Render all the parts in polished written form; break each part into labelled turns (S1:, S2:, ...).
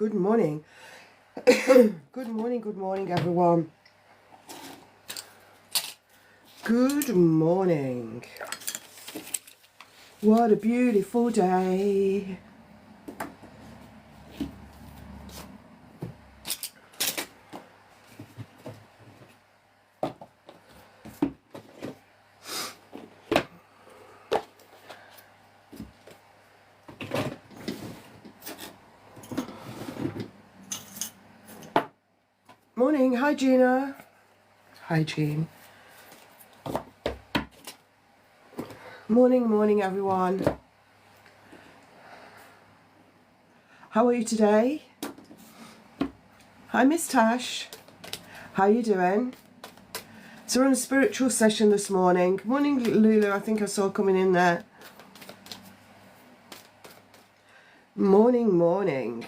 S1: Good morning. Good morning, everyone. Good morning. What a beautiful day. Morning. Hi, Gina. Hi, Jean. Morning, everyone. How are you today? Hi, Miss Tash. How you doing? So we're on a spiritual session this morning. Morning, Lulu. I think I saw coming in there. Morning.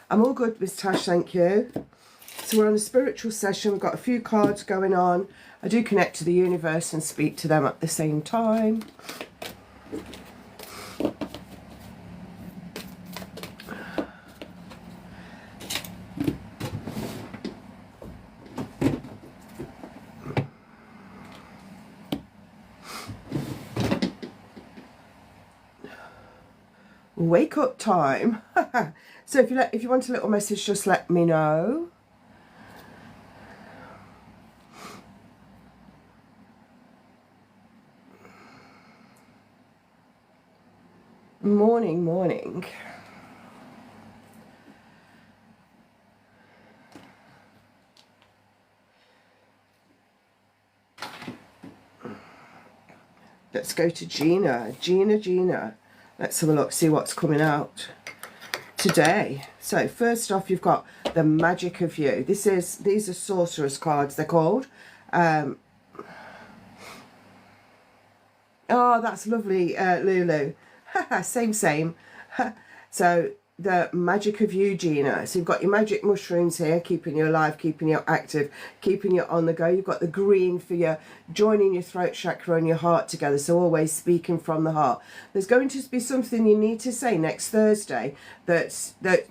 S1: I'm all good, Miss Tash, thank you. So we're on a spiritual session. We've got a few cards going on. I do connect to the universe and speak to them at the same time. Wake up time. So if you want a little message, just let me know. Morning. Let's go to Gina. Gina. Let's have a look, see what's coming out today. So first off, you've got the magic of you. These are sorcerer's cards, they're called. Oh, that's lovely, Lulu. Same. So the magic of you, Gina. So you've got your magic mushrooms here, keeping you alive, keeping you active, keeping you on the go. You've got the green for your joining your throat chakra and your heart together, so always speaking from the heart. There's going to be something you need to say next Thursday that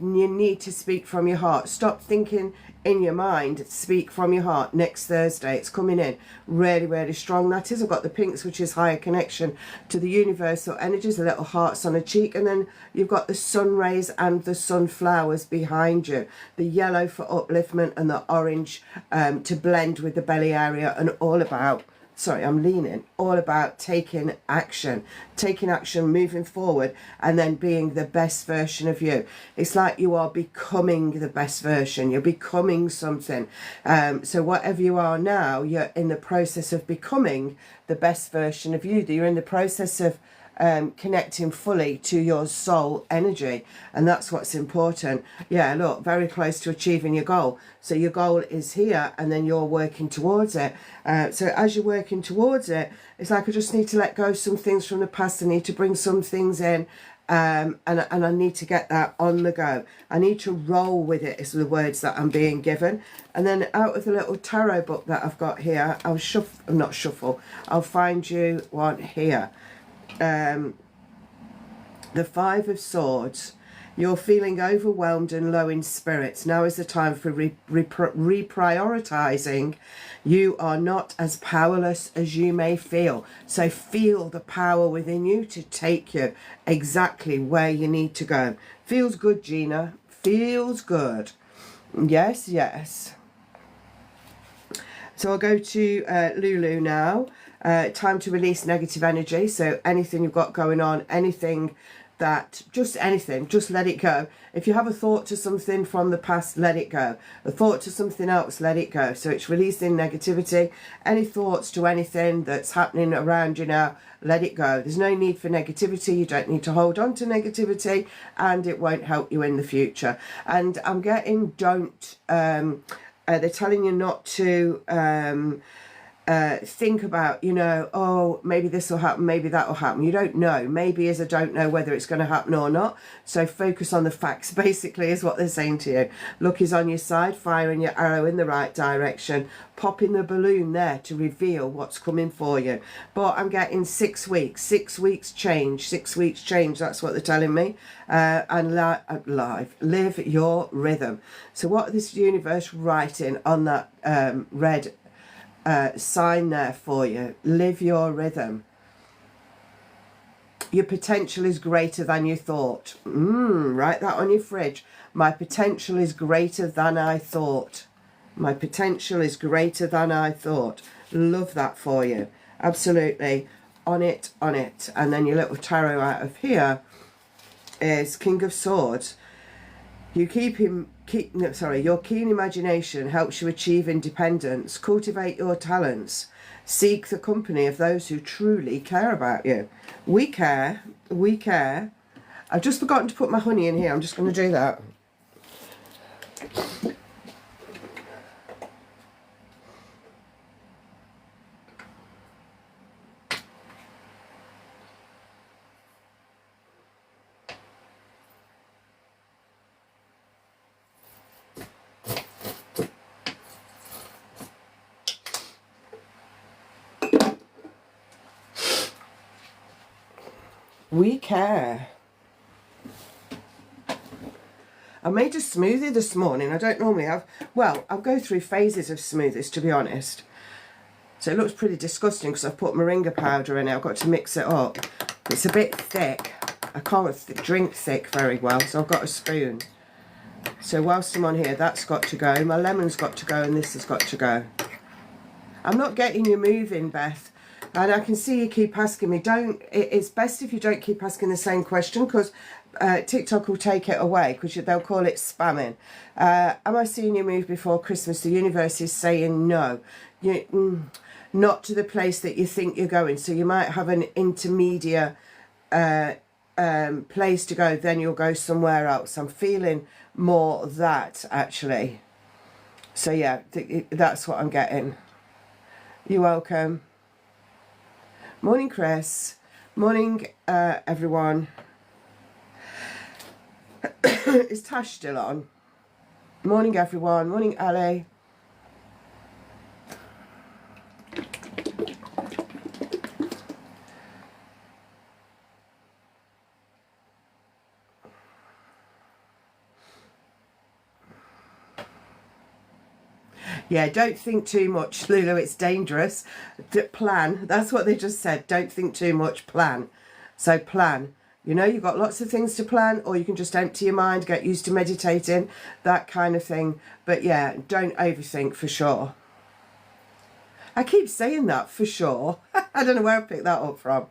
S1: you need to speak from your heart. Stop thinking in your mind, speak from your heart. Next Thursday it's coming in really strong. That is, I've got the pinks, which is higher connection to the universal energies, the little hearts on a cheek, and then you've got the sun rays and the sunflowers behind you, the yellow for upliftment and the orange to blend with the belly area, and all about taking action, moving forward, and then being the best version of you. It's like you are becoming the best version. You're becoming something. So whatever you are now, you're in the process of becoming the best version of you. You're in the process of connecting fully to your soul energy, and that's what's important. Yeah, look, very close to achieving your goal. So your goal is here, and then you're working towards it. So as you're working towards it, it's like, I just need to let go of some things from the past. I need to bring some things in, and I need to get that on the go. I need to roll with it, is the words that I'm being given. And then out of the little tarot book that I've got here, I'll I'll find you one here. The Five of Swords. You're feeling overwhelmed and low in spirits. Now is the time for reprioritizing. You are not as powerless as you may feel. So feel the power within you to take you exactly where you need to go. Feels good, Gina. Feels good. Yes. So I'll go to Lulu now. Time to release negative energy. So anything you've got going on, anything, just let it go. If you have a thought to something from the past, let it go. A thought to something else, let it go. So it's releasing negativity. Any thoughts to anything that's happening around you now, let it go. There's no need for negativity. You don't need to hold on to negativity, and it won't help you in the future. And I'm getting they're telling you not to think about, you know, oh, maybe this will happen, maybe that will happen. You don't know. Maybe is a don't know whether it's going to happen or not. So focus on the facts, basically, is what they're saying to you. Luck is on your side, firing your arrow in the right direction, popping the balloon there to reveal what's coming for you. But I'm getting 6 weeks, 6 weeks change, 6 weeks change. That's what they're telling me. And live your rhythm. So what is this universe writing on that red sign there for you? Live your rhythm. Your potential is greater than you thought. Write that on your fridge. My potential is greater than I thought. My potential is greater than I thought. Love that for you. Absolutely. On it, on it. And then your little tarot out of here is King of Swords. Your keen imagination helps you achieve independence. Cultivate your talents. Seek the company of those who truly care about you. We care. We care. I've just forgotten to put my honey in here. I'm just going to do that. We care. I made a smoothie this morning. I don't normally have, well, I'll go through phases of smoothies, to be honest. So it looks pretty disgusting because I've put moringa powder in it. I've got to mix it up. It's a bit thick. I can't drink thick very well, so I've got a spoon. So whilst I'm on here, that's got to go. My lemon's got to go and this has got to go. I'm not getting you moving, Beth. And I can see you keep asking me. It's best if you don't keep asking the same question, because TikTok will take it away, because they'll call it spamming. Am I seeing you move before Christmas? The universe is saying no. Not to the place that you think you're going. So you might have an intermediate place to go, then you'll go somewhere else. I'm feeling more that, actually. So yeah, that's what I'm getting. You're welcome. Morning, Chris. Morning, everyone. Is Tash still on? Morning, everyone. Morning, Ali. Yeah, don't think too much, Lulu. It's dangerous. Plan. That's what they just said. Don't think too much. Plan. So plan. You know, you've got lots of things to plan, or you can just empty your mind, get used to meditating, that kind of thing. But yeah, don't overthink for sure. I keep saying that for sure. I don't know where I picked that up from.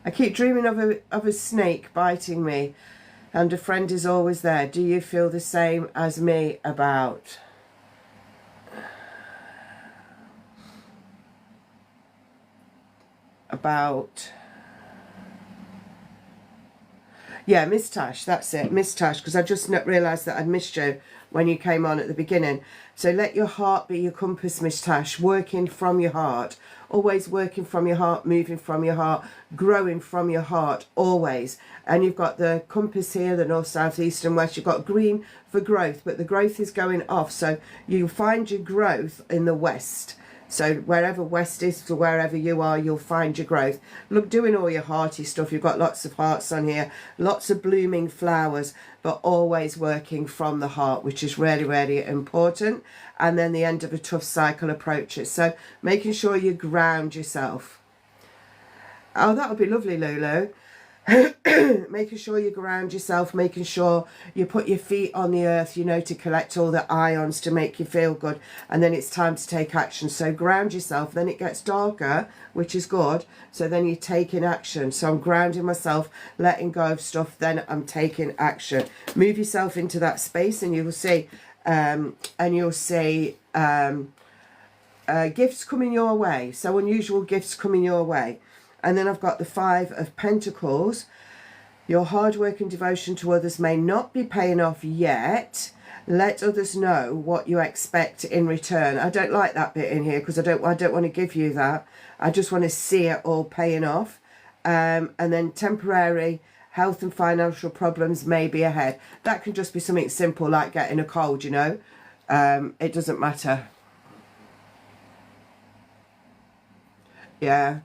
S1: I keep dreaming of a snake biting me, and a friend is always there. Do you feel the same as me about? Yeah, Miss Tash, that's it, Miss Tash, because I just realised that I'd missed you when you came on at the beginning. So let your heart be your compass, Miss Tash, working from your heart, always working from your heart, moving from your heart, growing from your heart, always. And you've got the compass here, the north, south, east and west. You've got green for growth, but the growth is going off. So you'll find your growth in the west. So wherever west is to wherever you are, you'll find your growth. Look, doing all your hearty stuff. You've got lots of hearts on here, lots of blooming flowers, but always working from the heart, which is really, really important. And then the end of a tough cycle approaches. So making sure you ground yourself. Oh, that would be lovely, Lulu. Making sure you ground yourself, making sure you put your feet on the earth, you know, to collect all the ions to make you feel good, and then it's time to take action. So ground yourself, then it gets darker, which is good, so then you're taking action. So I'm grounding myself, letting go of stuff, then I'm taking action. Move yourself into that space and you will see gifts coming your way. So unusual gifts coming your way. And then I've got the 5 of Pentacles. Your hard work and devotion to others may not be paying off yet. Let others know what you expect in return. I don't like that bit in here because I don't want to give you that. I just want to see it all paying off. And then temporary health and financial problems may be ahead. That can just be something simple like getting a cold, you know. It doesn't matter. Yeah.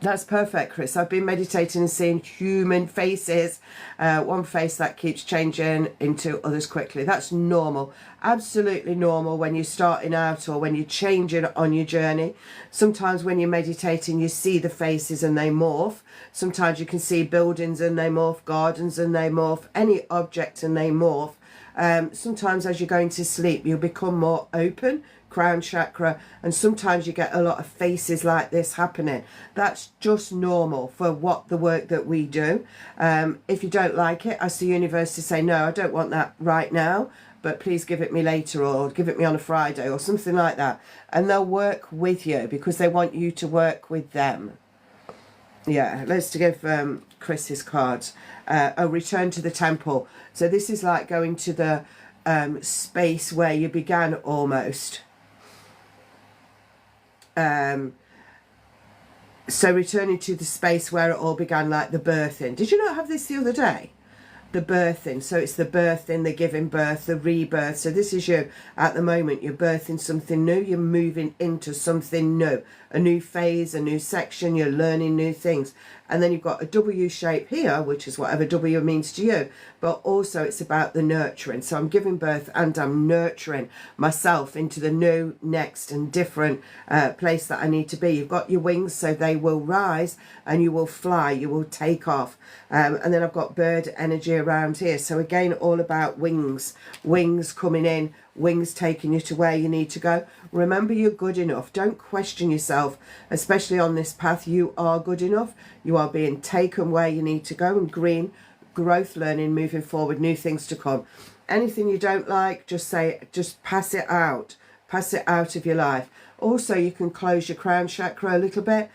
S1: That's perfect, Chris. I've been meditating and seeing human faces. One face that keeps changing into others quickly. That's normal. Absolutely normal when you're starting out or when you're changing on your journey. Sometimes when you're meditating, you see the faces and they morph. Sometimes you can see buildings and they morph, gardens and they morph, any object and they morph. Sometimes as you're going to sleep, you'll become more open, crown chakra, and sometimes you get a lot of faces like this happening. That's just normal for what the work that we do. If you don't like it, ask the universe to say, no, I don't want that right now, but please give it me later, or give it me on a Friday or something like that. And they'll work with you because they want you to work with them. Yeah, let's give Chris his cards. A return to the temple. So this is like going to the space where you began almost. So returning to the space where it all began, like the birthing. Did you not have this the other day? The birthing. So it's the birthing, the giving birth, the rebirth. So this is you at the moment. You're birthing something new. You're moving into something new. A new phase, a new section. You're learning new things. And then you've got a W shape here, which is whatever W means to you. But also it's about the nurturing. So I'm giving birth and I'm nurturing myself into the new, next and different place that I need to be. You've got your wings, so they will rise and you will fly. You will take off. And then I've got bird energy around here. So again, all about wings. Wings coming in. Wings taking you to where you need to go. Remember, you're good enough. Don't question yourself, especially on this path. You are good enough. You are being taken where you need to go. And green, growth, learning, moving forward, new things to come. Anything you don't like, just pass it out. Pass it out of your life. Also, you can close your crown chakra a little bit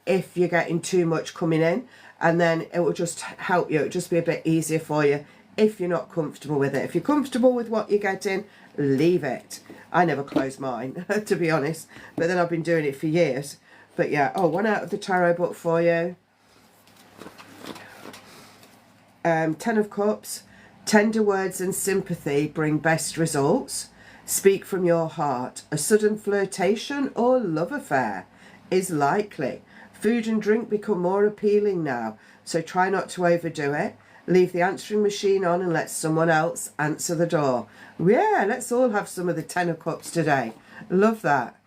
S1: if you're getting too much coming in, and then it will just help you. It'll just be a bit easier for you. If you're not comfortable with it. If you're comfortable with what you're getting, leave it. I never close mine, to be honest. But then I've been doing it for years. But yeah, one out of the tarot book for you. 10 of Cups. Tender words and sympathy bring best results. Speak from your heart. A sudden flirtation or love affair is likely. Food and drink become more appealing now, so try not to overdo it. Leave the answering machine on and let someone else answer the door. Yeah, let's all have some of the 10 of Cups today. Love that.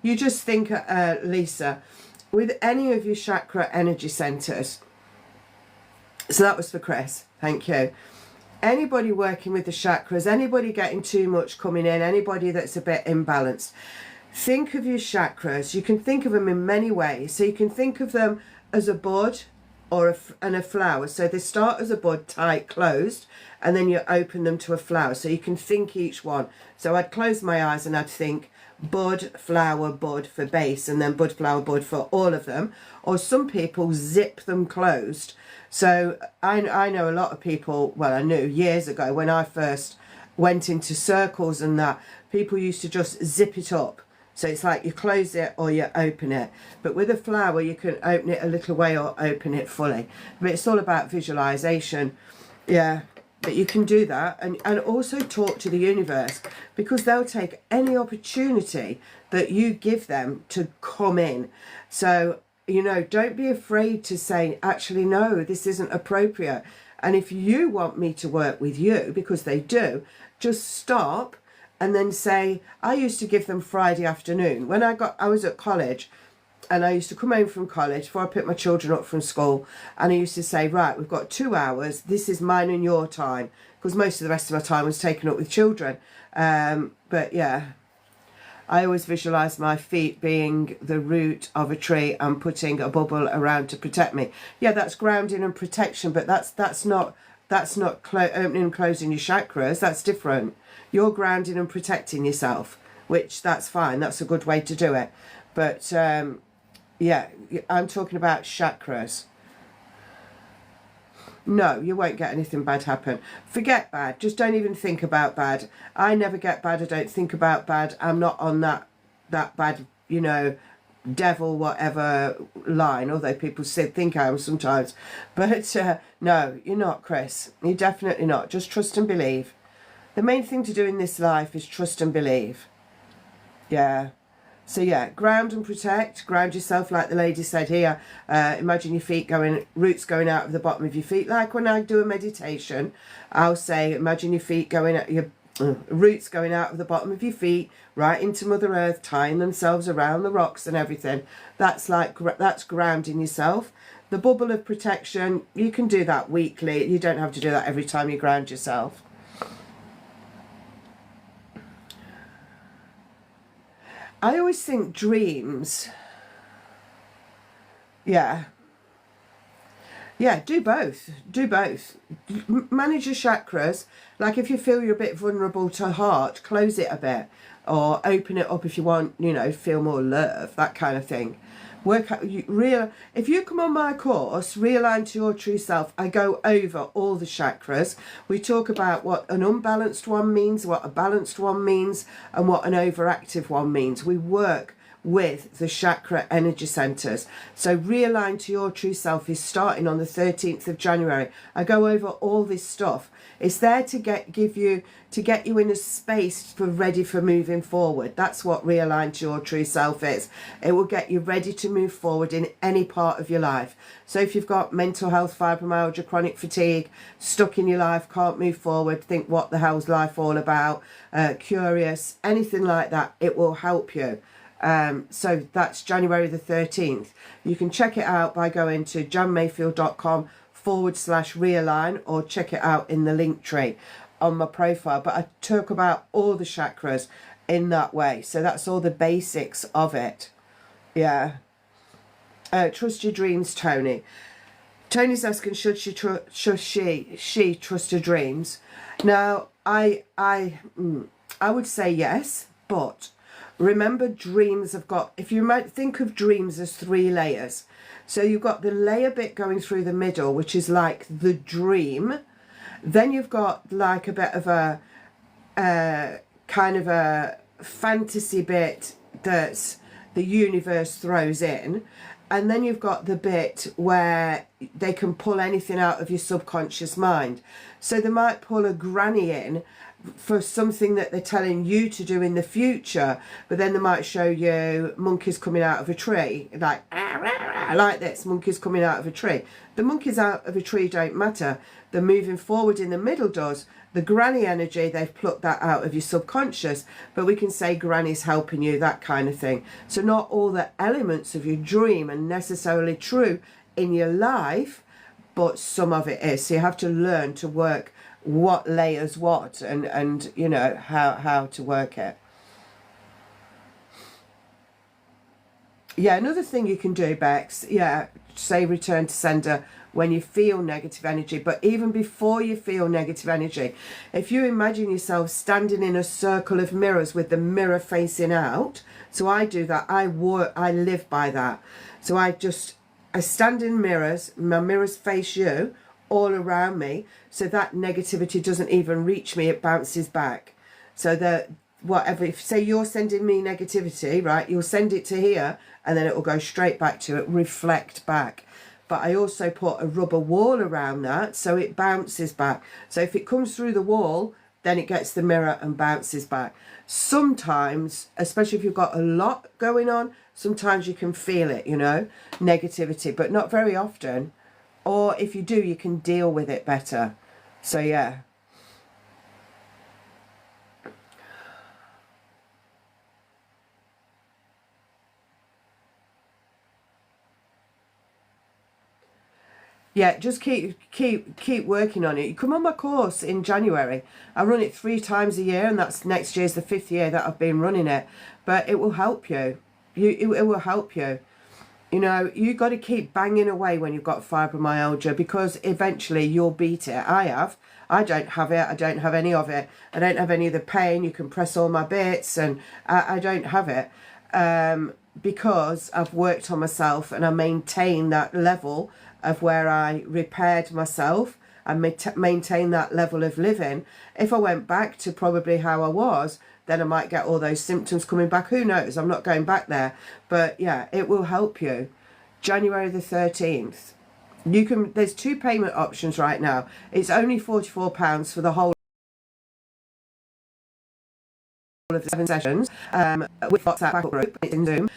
S1: You just think, Lisa, with any of your chakra energy centers. So that was for Chris. Thank you. Anybody working with the chakras, anybody getting too much coming in, anybody that's a bit imbalanced. Think of your chakras. You can think of them in many ways. So you can think of them as a bud, or a flower. So they start as a bud, tight, closed, and then you open them to a flower. So you can think each one. So I'd close my eyes and I'd think bud, flower, bud for base, and then bud, flower, bud for all of them. Or some people zip them closed. So I know a lot of people, well, I knew years ago when I first went into circles and that, people used to just zip it up. So it's like you close it or you open it. But with a flower, you can open it a little way or open it fully. But it's all about visualization. Yeah, but you can do that. And also talk to the universe, because they'll take any opportunity that you give them to come in. So, you know, don't be afraid to say, actually, no, this isn't appropriate. And if you want me to work with you, because they do, just stop. And then say, I used to give them Friday afternoon. When I was at college, and I used to come home from college before I picked my children up from school, and I used to say, right, we've got 2 hours. This is mine and your time, because most of the rest of my time was taken up with children. But yeah, I always visualise my feet being the root of a tree and putting a bubble around to protect me. Yeah, that's grounding and protection, but that's not opening and closing your chakras. That's different. You're grounding and protecting yourself, which that's fine. That's a good way to do it. But yeah, I'm talking about chakras. No, you won't get anything bad happen. Forget bad. Just don't even think about bad. I never get bad. I don't think about bad. I'm not on that bad, you know, devil whatever line, although people think I am sometimes. But no, you're not, Chris. You're definitely not. Just trust and believe. The main thing to do in this life is trust and believe. Yeah. So yeah, ground and protect. Ground yourself, like the lady said here. Imagine your feet going, roots going out of the bottom of your feet. Like when I do a meditation, I'll say, imagine your feet going at your roots going out of the bottom of your feet, right into Mother Earth, tying themselves around the rocks and everything. That's grounding yourself. The bubble of protection, you can do that weekly. You don't have to do that every time you ground yourself. I always think dreams, yeah, do both. Manage your chakras. Like if you feel you're a bit vulnerable to heart, close it a bit, or open it up if you want, you know, feel more love, that kind of thing. Work out if you come on my course, Realign to Your True Self, I go over all the chakras. We talk about what an unbalanced one means, what a balanced one means, and what an overactive one means. We work with the chakra energy centers. So Realign to Your True Self is starting on the 13th of January. I go over all this stuff. It's there to get you in a space ready for moving forward. That's what Realign to Your True Self is. It will get you ready to move forward in any part of your life. So if you've got mental health, fibromyalgia, chronic fatigue, stuck in your life, can't move forward, think what the hell's life all about, curious, anything like that, it will help you. So that's January the 13th. You can check it out by going to janmayfield.com/realign, or check it out in the link tree on my profile. But I talk about all the chakras in that way. So that's all the basics of it. Yeah. Trust your dreams, Tony. Tony's asking, should she trust her dreams? Now, I would say yes, but remember, dreams have got, if you might think of dreams as 3 layers. So you've got the layer bit going through the middle, which is like the dream. Then you've got like a bit of a kind of a fantasy bit that's the universe throws in. And then you've got the bit where they can pull anything out of your subconscious mind. So they might pull a granny in for something that they're telling you to do in the future, but then they might show you monkeys coming out of a tree, like this, monkeys coming out of a tree. The monkeys out of a tree don't matter. The moving forward in the middle does. The granny energy, they've plucked that out of your subconscious, but we can say granny's helping you, that kind of thing. So not all the elements of your dream are necessarily true in your life, but some of it is. So you have to learn to work what layers what, and you know how to work it. Yeah, another thing you can do, Bex, yeah, say return to sender when you feel negative energy. But even before you feel negative energy, if you imagine yourself standing in a circle of mirrors with the mirror facing out, so I do that, I live by that. So I stand in mirrors, my mirrors face you all around me, so that negativity doesn't even reach me, it bounces back. So that whatever, if say you're sending me negativity, right, you'll send it to here and then it will go straight back to it, reflect back. But I also put a rubber wall around that so it bounces back. So if it comes through the wall, then it gets the mirror and bounces back. Sometimes, especially if you've got a lot going on, sometimes you can feel it, you know, negativity, but not very often. Or if you do, you can deal with it better. So yeah. Yeah, just keep working on it. You come on my course in January. I run it 3 times a year, and that's next year's the 5th year that I've been running it. But it will help you. It will help you. You know, you got to keep banging away when you've got fibromyalgia, because eventually you'll beat it. I have. I don't have it. I don't have any of it. I don't have any of the pain. You can press all my bits, and I don't have it because I've worked on myself and I maintain that level of where I repaired myself and maintain that level of living. If I went back to probably how I was, then I might get all those symptoms coming back. Who knows? I'm not going back there. But yeah, it will help you. January the 13th. There's 2 payment options right now. It's only £44 for the whole of the 7 sessions with WhatsApp backup group. It's in Zoom.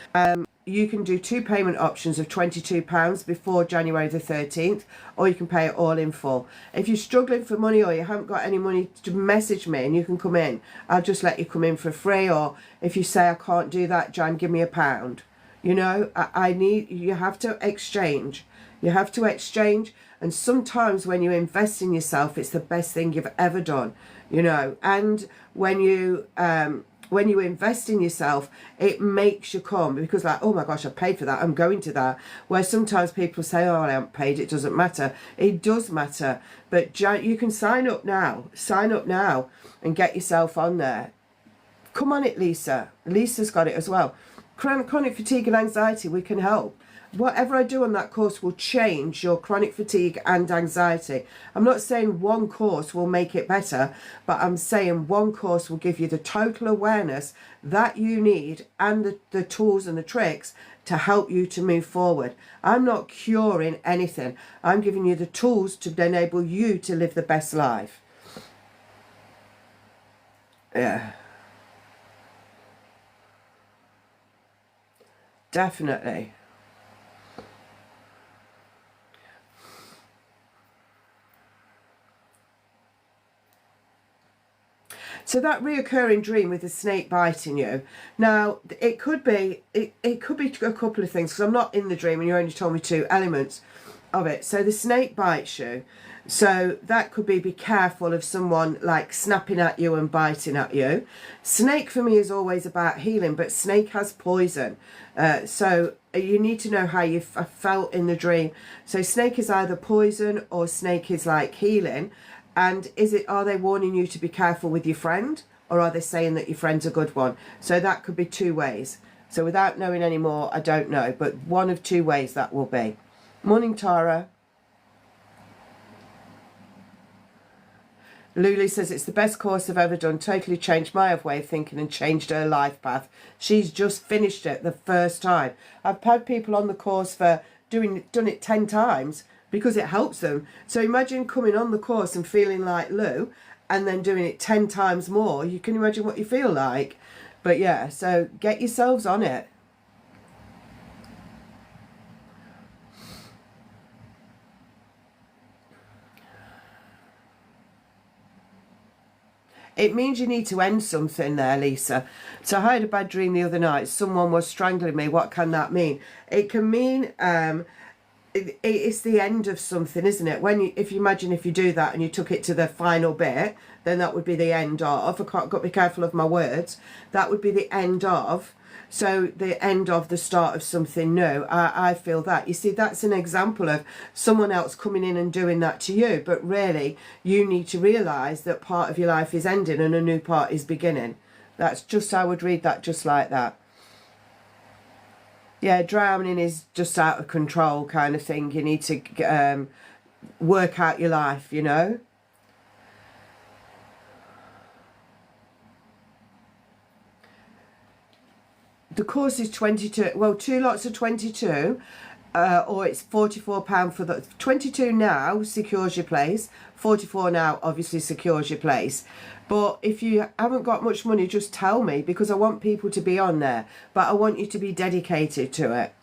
S1: You can do 2 payment options of £22 before January the 13th, or you can pay it all in full. If you're struggling for money or you haven't got any money, to message me and you can come in. I'll just let you come in for free. Or if you say I can't do that, Jan, give me £1. You know, you have to exchange. You have to exchange, and sometimes when you invest in yourself, it's the best thing you've ever done, you know. And when you invest in yourself, it makes you come, because like, oh my gosh, I paid for that, I'm going to that. Where sometimes people say, oh, I haven't paid, it doesn't matter. It does matter. But you can sign up now and get yourself on there. Come on it, Lisa. Lisa's got it as well. Chronic fatigue and anxiety, we can help. Whatever I do on that course will change your chronic fatigue and anxiety. I'm not saying one course will make it better, but I'm saying one course will give you the total awareness that you need and the tools and the tricks to help you to move forward. I'm not curing anything. I'm giving you the tools to enable you to live the best life. Yeah. Definitely. So that reoccurring dream with the snake biting you, now it could be a couple of things, because I'm not in the dream and you only told me 2 elements of it. So the snake bites you, so that could be careful of someone like snapping at you and biting at you. Snake for me is always about healing, but snake has poison, so you need to know how you felt in the dream. So snake is either poison or snake is like healing. And are they warning you to be careful with your friend, or are they saying that your friend's a good one? So that could be 2 ways. So without knowing any more, I don't know, but one of 2 ways that will be. Morning, Tara. Lulu says, it's the best course I've ever done. Totally changed my way of thinking and changed her life path. She's just finished it the first time. I've had people on the course for done it 10 times. Because it helps them. So imagine coming on the course and feeling like Lou, and then doing it 10 times more. You can imagine what you feel like. But yeah, so get yourselves on it. It means you need to end something there, Lisa. So I had a bad dream the other night. Someone was strangling me. What can that mean? It can mean it's the end of something, isn't it? If you imagine if you do that and you took it to the final bit, then that would be the end of. I've got to be careful of my words. That would be the end of. So the end of the start of something new. I feel that. You see, that's an example of someone else coming in and doing that to you. But really, you need to realise that part of your life is ending and a new part is beginning. That's just, I would read that just like that. Yeah, drowning is just out of control kind of thing. You need to work out your life, you know. The course is 22, well, 2 lots of 22, or it's £44 for the 22 now secures your place. 44 now obviously secures your place. But if you haven't got much money, just tell me, because I want people to be on there, but I want you to be dedicated to it.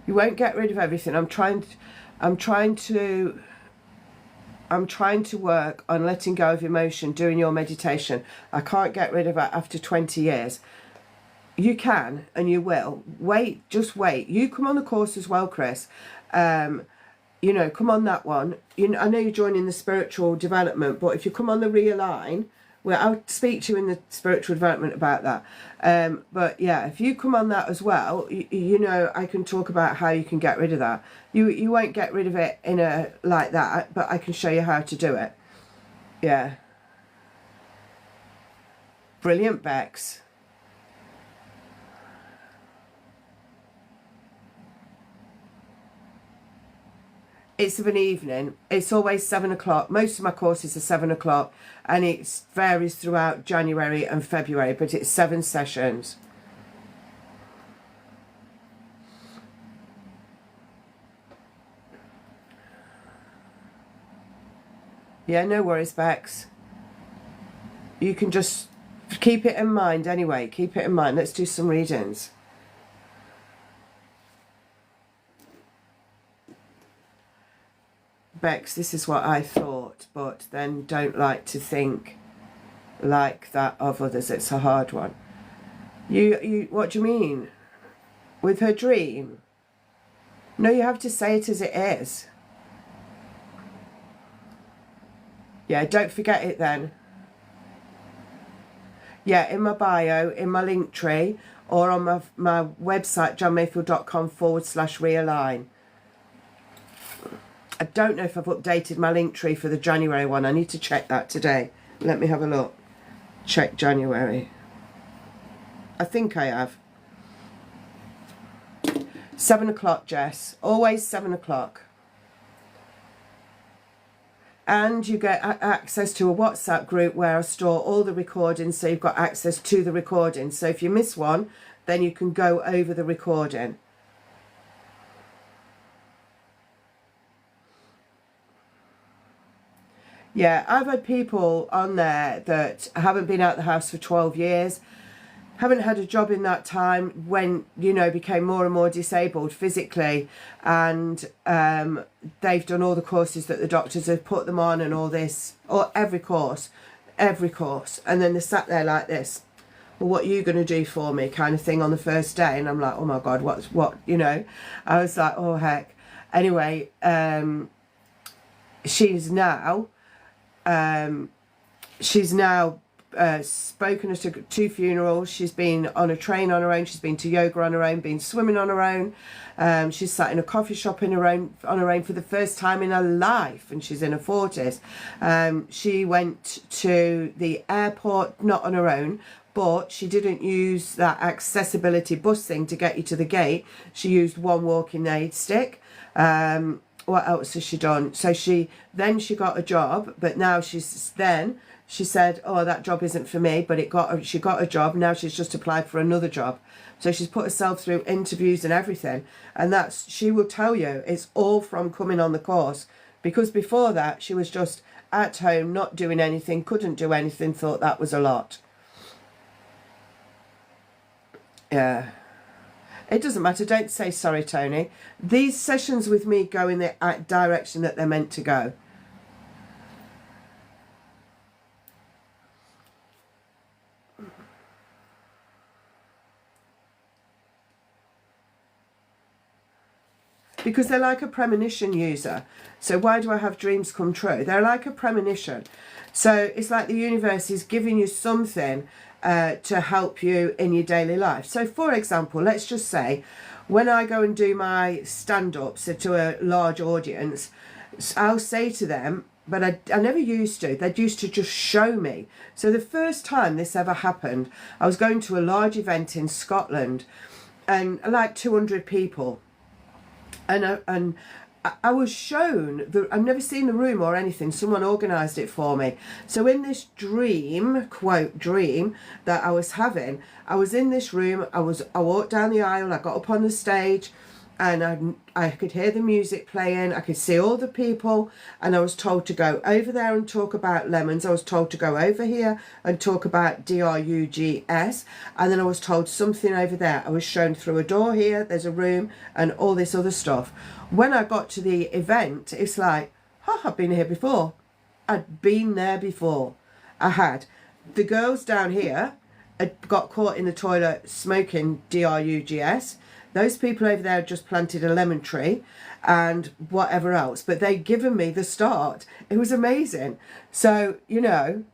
S1: You won't get rid of everything. I'm trying to work on letting go of emotion, doing your meditation. I can't get rid of it after 20 years. You can and you will. Wait, just wait. You come on the course as well, Chris. You know, come on that one. I know you're joining the spiritual development, but if you come on the Realign, Well, I'll speak to you in the spiritual development about that. But yeah, if you come on that as well, you know, I can talk about how you can get rid of that. You won't get rid of it in a like that, but I can show you how to do it. Yeah. Brilliant, Bex. It's of an evening. It's always 7 o'clock. Most of my courses are 7 o'clock, and it varies throughout January and February, but it's 7 sessions. Yeah, no worries, Bex. You can just keep it in mind anyway. Keep it in mind. Let's do some readings. Bex, this is what I thought, but then don't like to think like that of others. It's a hard one. What do you mean? With her dream? No, you have to say it as it is. Yeah, don't forget it then. Yeah, in my bio, in my link tree, or on my website, johnmayfield.com/realign. I don't know if I've updated my link tree for the January one. I need to check that today. Let me have a look. Check January. I think I have. 7 o'clock, Jess. Always 7 o'clock. And you get access to a WhatsApp group where I store all the recordings, so you've got access to the recordings. So if you miss one, then you can go over the recording. Yeah, I've had people on there that haven't been out the house for 12 years, haven't had a job in that time, when, you know, became more and more disabled physically, and they've done all the courses that the doctors have put them on and all this, or every course, and then they sat there like this. Well, what are you going to do for me, kind of thing, on the first day? And I'm like, oh my God, what, you know? I was like, oh heck. Anyway, she's now spoken at 2 funerals. She's been on a train on her own. She's been to yoga on her own, been swimming on her own. She's sat in a coffee shop on her own for the first time in her life, and she's in her 40s. She went to the airport not on her own, but she didn't use that accessibility bus thing to get you to the gate. She used one walking aid stick. What else has she done? So she got a job, but now she said, oh, that job isn't for me, but she got a job. Now she's just applied for another job. So she's put herself through interviews and everything. And she will tell you, it's all from coming on the course. Because before that, she was just at home, not doing anything, couldn't do anything, thought that was a lot. Yeah. It doesn't matter. Don't say sorry, Tony. These sessions with me go in the direction that they're meant to go. Because they're like a premonition user. So why do I have dreams come true? They're like a premonition. So it's like the universe is giving you something to help you in your daily life. So for example, let's just say when I go and do my stand-ups to a large audience, I'll say to them, but I never used to. They used to just show me. So the first time this ever happened, I was going to a large event in Scotland, and like 200 people. And I was shown, I've never seen the room or anything, someone organised it for me. So in this dream, quote, dream that I was having, I was in this room, I walked down the aisle, I got up on the stage, and I could hear the music playing, I could see all the people, and I was told to go over there and talk about lemons. I was told to go over here and talk about drugs, and then I was told something over there. I was shown through a door here, there's a room, and all this other stuff. When I got to the event, it's like, oh, I've been here before. I'd been there before. I had. The girls down here had got caught in the toilet smoking drugs. Those people over there had just planted a lemon tree and whatever else. But they'd given me the start. It was amazing. So, you know,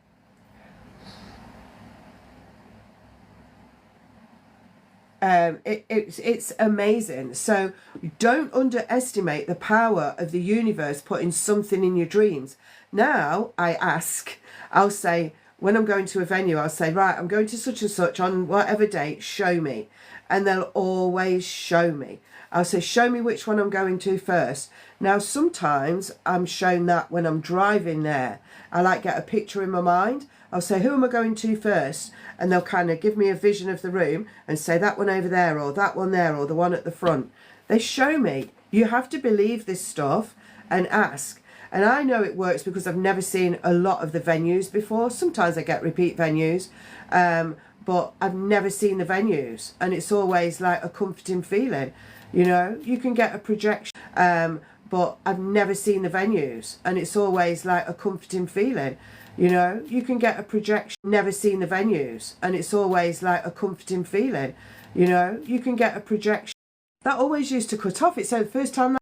S1: It's amazing. So don't underestimate the power of the universe putting something in your dreams. Now I'll say, when I'm going to a venue, I'll say, right, I'm going to such and such on whatever date, show me. And they'll always show me. I'll say, show me which one I'm going to first. Now, sometimes I'm shown that when I'm driving there. I like get a picture in my mind. I'll say, who am I going to first? And they'll kind of give me a vision of the room and say that one over there, or that one there, or the one at the front. They show me. You have to believe this stuff and ask. And I know it works because I've never seen a lot of the venues before. Sometimes I get repeat venues, but I've never seen the venues. And it's always like a comforting feeling. You know, you can get a projection, but I've never seen the venues. And it's always like a comforting feeling. You know, you can get a projection, never seen the venues. And it's always like a comforting feeling. You know, you can get a projection. That always used to cut off. It's the first time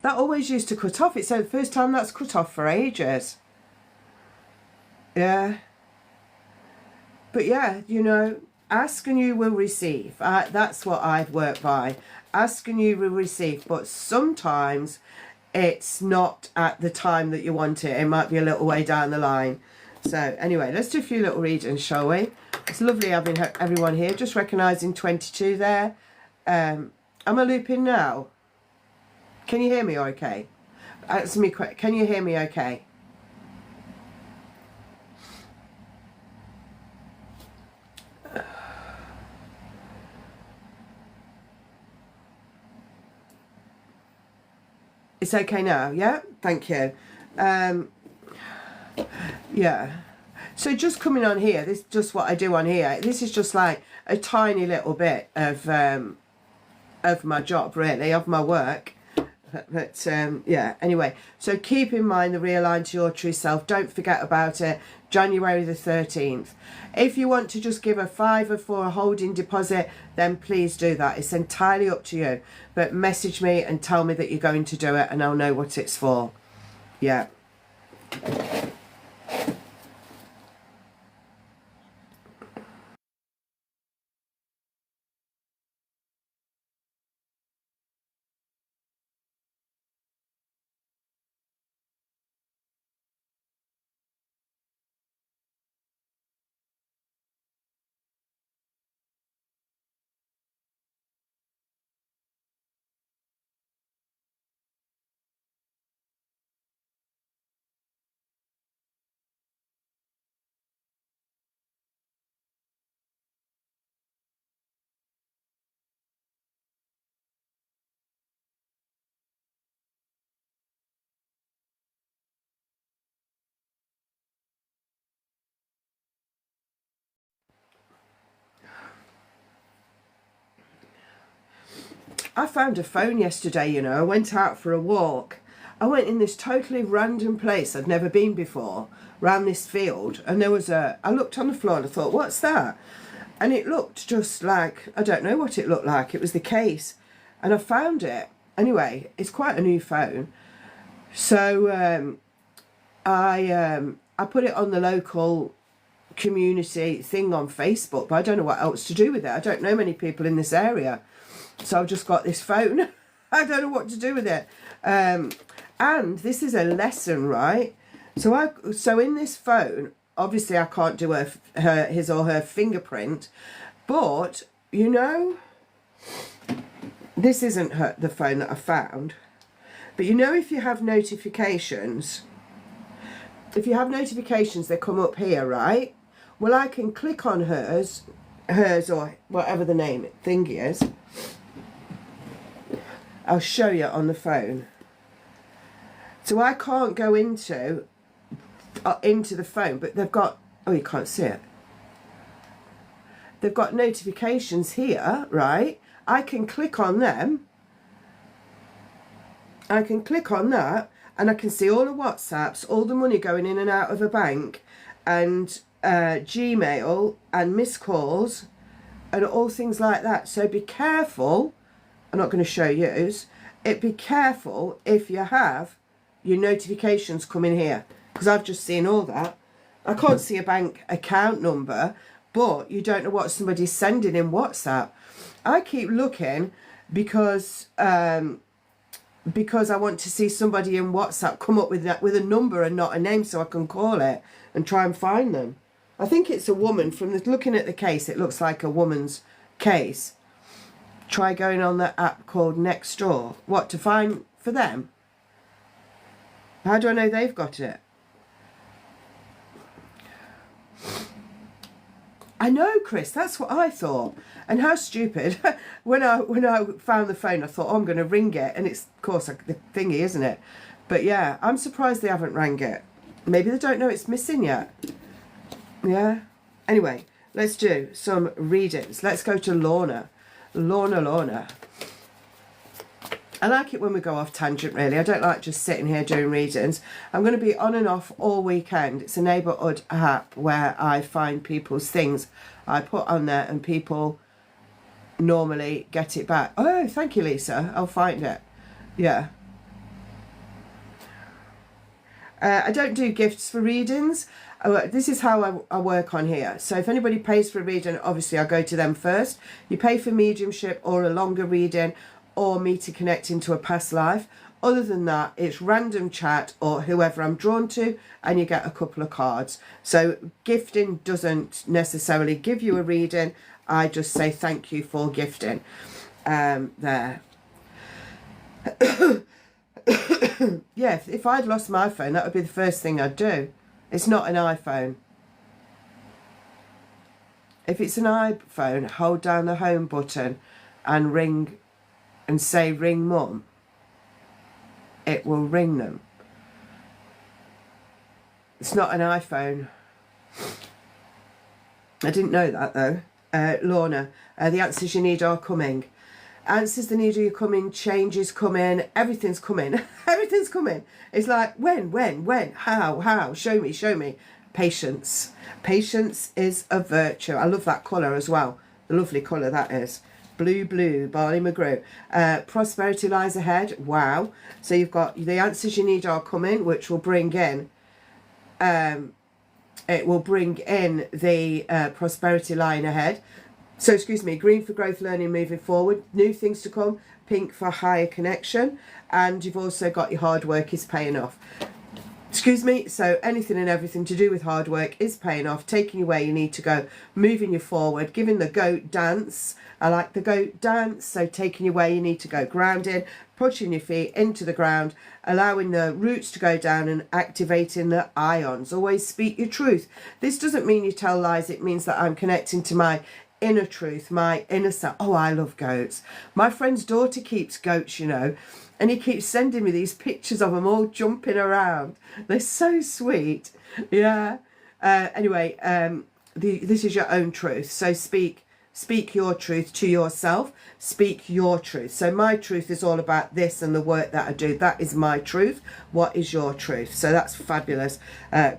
S1: that always used to cut off. It's the first time that's cut off for ages. Yeah. But yeah, you know, ask and you will receive. That's what I've worked by. Ask and you will receive. But sometimes it's not at the time that you want it. It might be a little way down the line. So anyway, let's do a few little readings, shall we? It's lovely having everyone here. Just recognising 22 there. Am I looping now? Can you hear me okay? Answer me quick. Can you hear me okay? It's okay now, yeah? Thank you. Yeah. So just coming on here, this is just what I do on here. This is just like a tiny little bit of my job, really, of my work. But yeah, anyway, so keep in mind the Realign to Your True Self. Don't forget about it. January the 13th. If you want to just give a £5 for a holding deposit, then please do that. It's entirely up to you. But message me and tell me that you're going to do it, and I'll know what it's for. Yeah. I found a phone yesterday, you know. I went out for a walk. I went in this totally random place I'd never been before, around this field, and there was I looked on the floor and I thought, what's that? And it looked just like, I don't know what it looked like. It was the case. And I found it. Anyway, it's quite a new phone. So I put it on the local community thing on Facebook, but I don't know what else to do with it. I don't know many people in this area. So I've just got this phone. I don't know what to do with it. And this is a lesson, right? So in this phone, obviously I can't do his or her fingerprint, but you know, this isn't the phone that I found. But you know, if you have notifications, they come up here, right? Well, I can click on hers or whatever the thing is. I'll show you on the phone. So I can't go into the phone, but they've got, oh, you can't see it. They've got notifications here, right? I can click on them. I can click on that and I can see all the WhatsApps, all the money going in and out of a bank, and Gmail and missed calls and all things like that. So be careful. I'm not going to show you. Be careful if you have your notifications coming here, because I've just seen all that. I can't see a bank account number, but you don't know what somebody's sending in WhatsApp. I keep looking because I want to see somebody in WhatsApp come up with that, with a number and not a name, so I can call it and try and find them. I think it's a woman. From looking at the case, it looks like a woman's case. Try going on the app called Nextdoor. What, to find for them? How do I know they've got it? I know, Chris, that's what I thought. And how stupid. when I found the phone, I thought, oh, I'm going to ring it. And it's, of course, the thingy, isn't it? But yeah, I'm surprised they haven't rang it. Maybe they don't know it's missing yet. Yeah. Anyway, let's do some readings. Let's go to Lorna. Lorna. I like it when we go off tangent, really. I don't like just sitting here doing readings. I'm going to be on and off all weekend. It's a neighbourhood app where I find people's things I put on there and people normally get it back. Oh, thank you, Lisa. I'll find it. Yeah. I don't do gifts for readings. This is how I work on here. So if anybody pays for a reading, obviously I go to them first. You pay for mediumship or a longer reading, or me to connect into a past life. Other than that, it's random chat or whoever I'm drawn to, and you get a couple of cards. So gifting doesn't necessarily give you a reading. I just say thank you for gifting. There. Yeah, if I'd lost my phone, that would be the first thing I'd do. It's not an iPhone. If it's an iPhone, hold down the home button and ring and say ring mum. It will ring them. It's not an iPhone. I didn't know that though. Lorna, the answers you need are coming. Answers the need are coming, changes coming, everything's coming. Everything's coming. It's like when, how, show me. Patience. Patience is a virtue. I love that colour as well. The lovely colour that is. Blue, Barney McGrew. Prosperity lies ahead. Wow. So you've got the answers you need are coming, which will bring in, it will bring in the prosperity lying ahead. So, excuse me, green for growth, learning, moving forward. New things to come. Pink for higher connection. And you've also got your hard work is paying off. Excuse me, so anything and everything to do with hard work is paying off, taking you where you need to go, moving you forward, giving the goat dance. I like the goat dance, so taking you where you need to go, grounding, pushing your feet into the ground, allowing the roots to go down and activating the ions. Always speak your truth. This doesn't mean you tell lies, it means that I'm connecting to my inner truth, my inner self. Oh, I love goats. My friend's daughter keeps goats, you know, and he keeps sending me these pictures of them all jumping around. They're so sweet. Yeah. Anyway, this is your own truth. So speak your truth to yourself. Speak your truth. So my truth is all about this and the work that I do. That is my truth. What is your truth? So that's fabulous.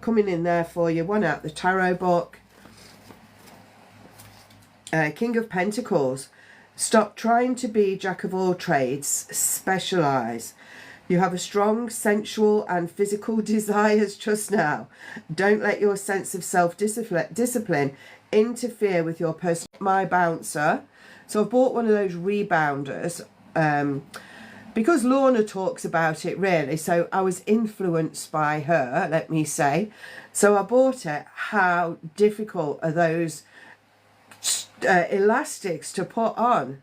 S1: Coming in there for you. One out the tarot book. King of Pentacles. Stop trying to be jack of all trades. Specialise. You have a strong sensual and physical desires just now. Don't let your sense of self-discipline interfere with your personal... My bouncer. So I've bought one of those rebounders because Lorna talks about it really. So I was influenced by her, let me say. So I bought it. How difficult are those elastics to put on?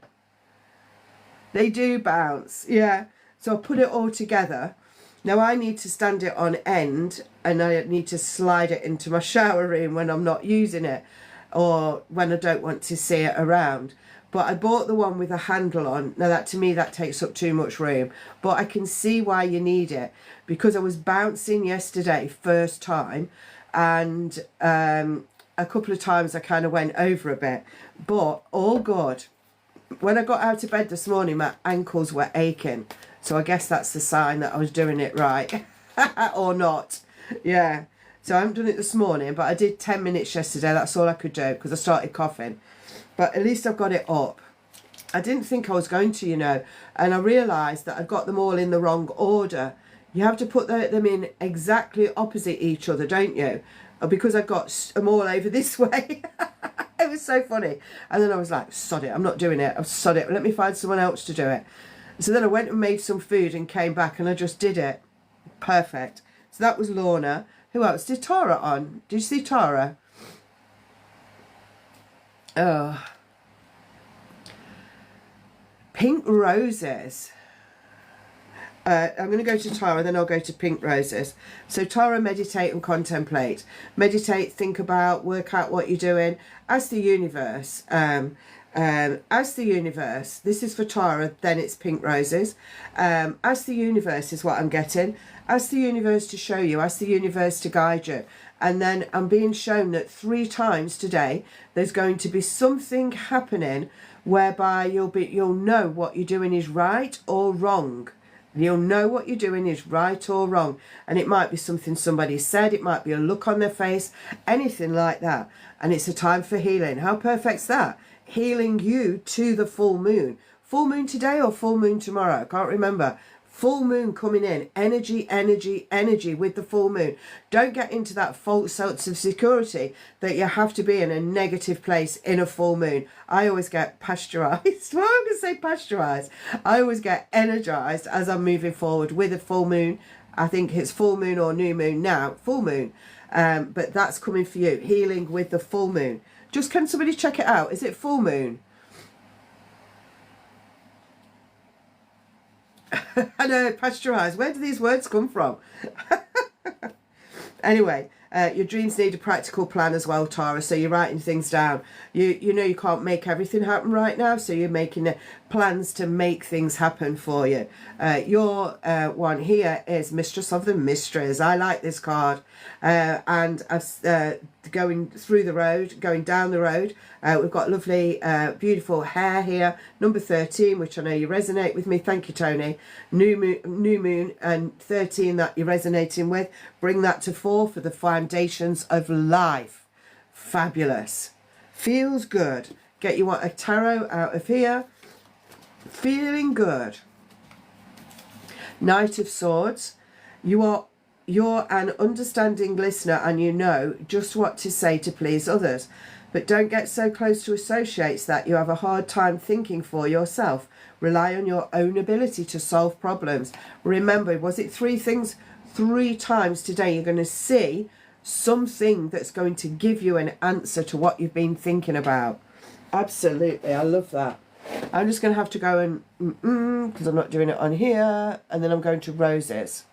S1: They do bounce. Yeah. So I put it all together. Now I need to stand it on end and I need to slide it into my shower room when I'm not using it or when I don't want to see it around. But I bought the one with a handle on. Now that, to me, that takes up too much room. But I can see why you need it, because I was bouncing yesterday first time, and a couple of times I kind of went over a bit, but all good. When I got out of bed this morning, my ankles were aching. So I guess that's the sign that I was doing it right. Or not. Yeah. So I haven't done it this morning, but I did 10 minutes yesterday. That's all I could do because I started coughing. But at least I've got it up. I didn't think I was going to, you know. And I realised that I'd got them all in the wrong order. You have to put them in exactly opposite each other, don't you? because I got them all over this way. It was so funny. And then I was like, sod it, I'm not doing it. I've sod it. Let me find someone else to do it. So then I went and made some food and came back and I just did it. Perfect. So that was Lorna. Who else? Did Tara on? Did you see Tara? Oh. Pink Roses. I'm going to go to Tara, then I'll go to Pink Roses. So Tara, meditate and contemplate. Meditate, think about, work out what you're doing. Ask the universe. Ask the universe. This is for Tara, then it's Pink Roses. Ask the universe is what I'm getting. Ask the universe to show you. Ask the universe to guide you. And then I'm being shown that 3 times today there's going to be something happening whereby you'll know what you're doing is right or wrong. You'll know what you're doing is right or wrong. And it might be something somebody said. It might be a look on their face. Anything like that. And it's a time for healing. How perfect's that? Healing you to the full moon. Full moon today or full moon tomorrow? I can't remember. Full moon coming in. Energy, energy, energy with the full moon. Don't get into that false sense of security that you have to be in a negative place in a full moon. I always get pasteurized. Well, I'm going to say pasteurized. I always get energized as I'm moving forward with a full moon. I think it's full moon or new moon now. Full moon. But that's coming for you. Healing with the full moon. Just can somebody check it out? Is it full moon? I know, pasteurised. Where do these words come from? Anyway, your dreams need a practical plan as well, Tara. So you're writing things down. You know you can't make everything happen right now. So you're making plans to make things happen for you. Your one here is Mistress of the Mysteries. I like this card. And I've going through the road, going down the road. We've got lovely, beautiful hair here. Number 13, which I know you resonate with me. Thank you, Tony. New moon and 13 that you're resonating with. Bring that to 4 for the foundations of life. Fabulous. Feels good. Get you a tarot out of here. Feeling good. Knight of Swords. You're an understanding listener and you know just what to say to please others. But don't get so close to associates that you have a hard time thinking for yourself. Rely on your own ability to solve problems. Remember, was it 3 things? 3 times today you're going to see something that's going to give you an answer to what you've been thinking about. Absolutely, I love that. I'm just going to have to go and, because I'm not doing it on here, and then I'm going to Roses.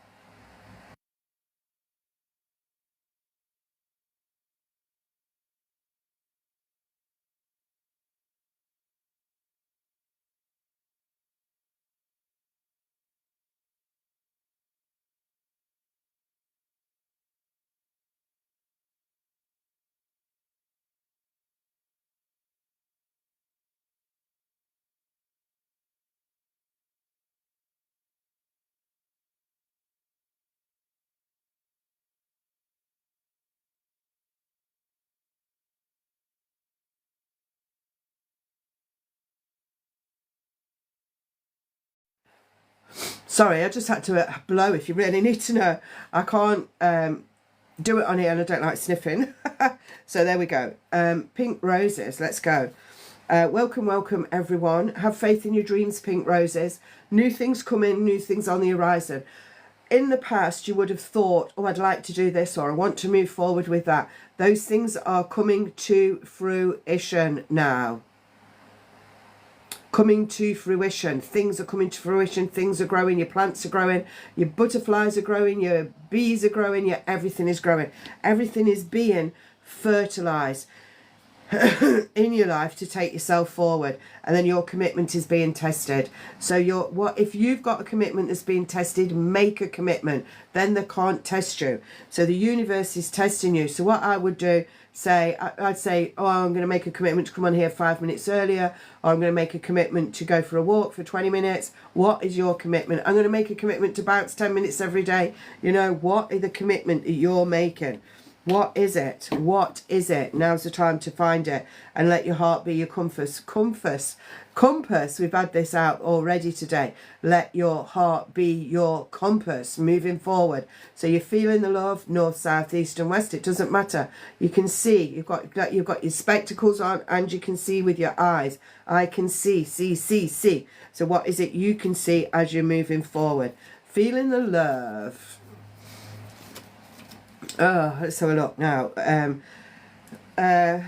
S1: Sorry, I just had to blow if you really need to know. I can't do it on here and I don't like sniffing. So there we go. Pink Roses, let's go. Welcome, welcome everyone. Have faith in your dreams, Pink Roses. New things coming, new things on the horizon. In the past, you would have thought, oh, I'd like to do this or I want to move forward with that. Those things are coming to fruition now. Coming to fruition. Things are coming to fruition. Things are growing. Your plants are growing. Your butterflies are growing. Your bees are growing. Your everything is growing. Everything is being fertilized in your life to take yourself forward. And then your commitment is being tested. So if you've got a commitment that's being tested, make a commitment. Then they can't test you. So the universe is testing you. So what I would do, I'd say, oh, I'm going to make a commitment to come on here 5 minutes earlier, or I'm going to make a commitment to go for a walk for 20 minutes. What is your commitment? I'm going to make a commitment to bounce 10 minutes every day. You know, what is the commitment that you're making? What is it? What is it? Now's the time to find it, and let your heart be your compass. Compass. We've had this out already today. Let your heart be your compass moving forward. So you're feeling the love, north, south, east and west. It doesn't matter. You can see. You've got your spectacles on, and you can see with your eyes. I can see. So what is it you can see as you're moving forward? Feeling the love. Oh, let's have a look now.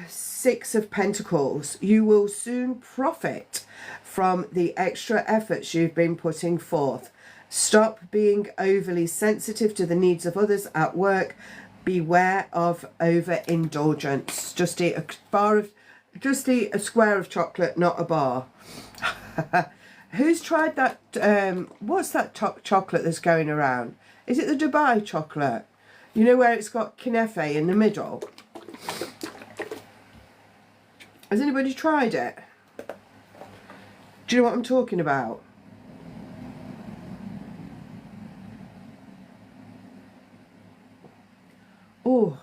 S1: Six of Pentacles. You will soon profit from the extra efforts you've been putting forth. Stop being overly sensitive to the needs of others at work. Beware of overindulgence. Just eat a square of chocolate, not a bar. Who's tried that? What's that chocolate that's going around? Is it the Dubai chocolate? You know, where it's got knefe in the middle? Has anybody tried it? Do you know what I'm talking about? Oh.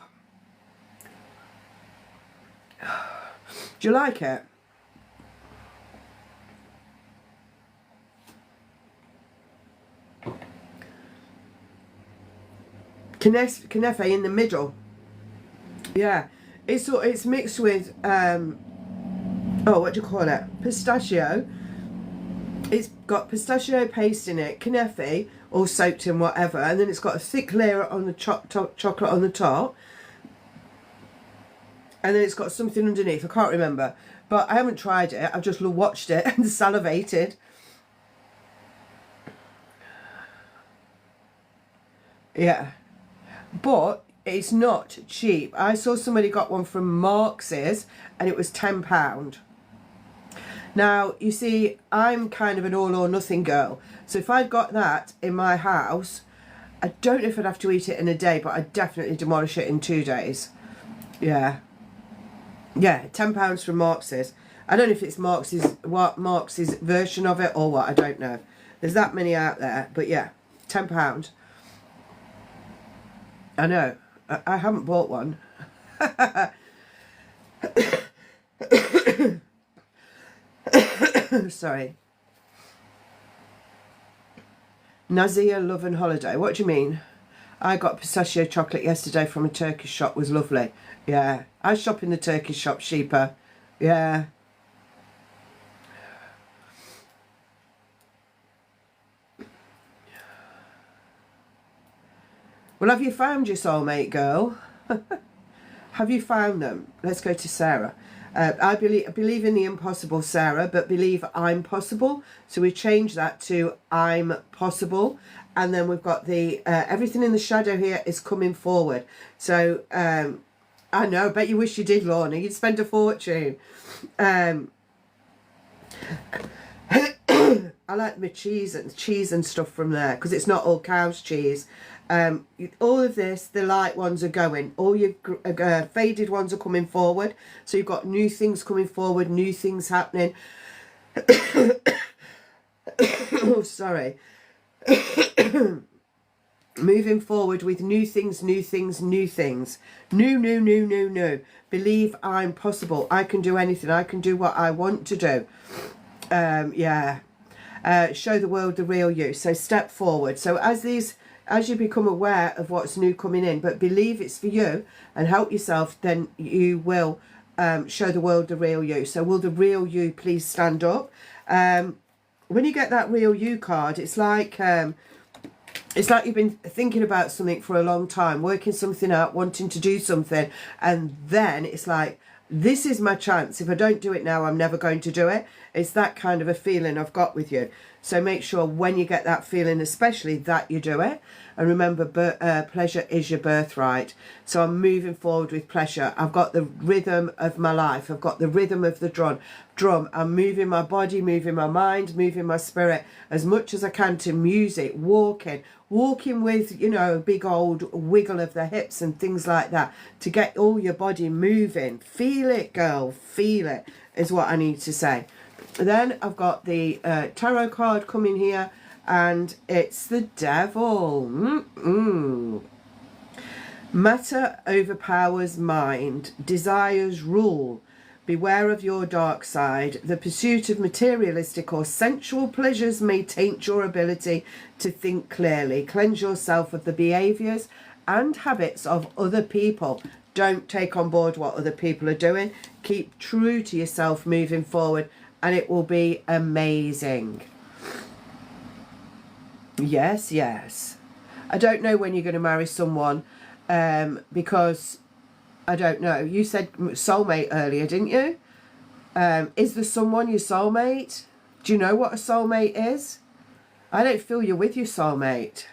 S1: Do you like it? Knefe in the middle. Yeah. It's mixed with oh, what do you call it? Pistachio. It's got pistachio paste in it, knefe, all soaked in whatever, and then it's got a thick layer on the chocolate on the top, and then it's got something underneath. I can't remember, but I haven't tried it. I've just watched it and salivated. Yeah, but it's not cheap. I saw somebody got one from Marx's, and it was £10. Now, you see, I'm kind of an all or nothing girl. So if I'd got that in my house, I don't know if I'd have to eat it in a day, but I'd definitely demolish it in 2 days. Yeah. Yeah, £10 from Marx's. I don't know if it's Marx's version of it or what, I don't know. There's that many out there, but yeah, £10. I know. I haven't bought one. Sorry. Nazia Love and Holiday. What do you mean? I got pistachio chocolate yesterday from a Turkish shop. It was lovely. Yeah. I shop in the Turkish shop, cheaper. Yeah. Well, have you found your soulmate, girl? Have you found them? Let's go to Sarah. I believe in the impossible, Sarah, but believe I'm possible. So we change that to I'm possible. And then we've got the everything in the shadow here is coming forward. So I know, I bet you wish you did, Lorna. You'd spend a fortune. I like my cheese and stuff from there, because it's not all cow's cheese. All of this, the light ones are going, all your faded ones are coming forward, so you've got new things coming forward, new things happening. Oh, sorry. Moving forward with new things. New. Believe I'm possible. I can do anything. I can do what I want to do. Yeah. Show the world the real you. So step forward. So as you become aware of what's new coming in, but believe it's for you and help yourself, then you will show the world the real you. So will the real you please stand up? When you get that real you card, it's like you've been thinking about something for a long time, working something out, wanting to do something, and then it's like, this is my chance. If I don't do it now, I'm never going to do it. It's that kind of a feeling I've got with you. So make sure when you get that feeling, especially, that you do it. And remember, pleasure is your birthright. So I'm moving forward with pleasure. I've got the rhythm of my life. I've got the rhythm of the drum. I'm moving my body, moving my mind, moving my spirit as much as I can to music, walking with, you know, a big old wiggle of the hips and things like that, to get all your body moving. Feel it, girl, feel it, is what I need to say. Then I've got the tarot card coming here, and it's the devil. Matter overpowers mind. Desires rule. Beware of your dark side. The pursuit of materialistic or sensual pleasures may taint your ability to think clearly. Cleanse yourself of the behaviours and habits of other people. Don't take on board what other people are doing. Keep true to yourself moving forward, and it will be amazing. Yes, yes. I don't know when you're going to marry someone, because I don't know. You said soulmate earlier, didn't you? Is the someone your soulmate? Do you know what a soulmate is? I don't feel you're with your soulmate.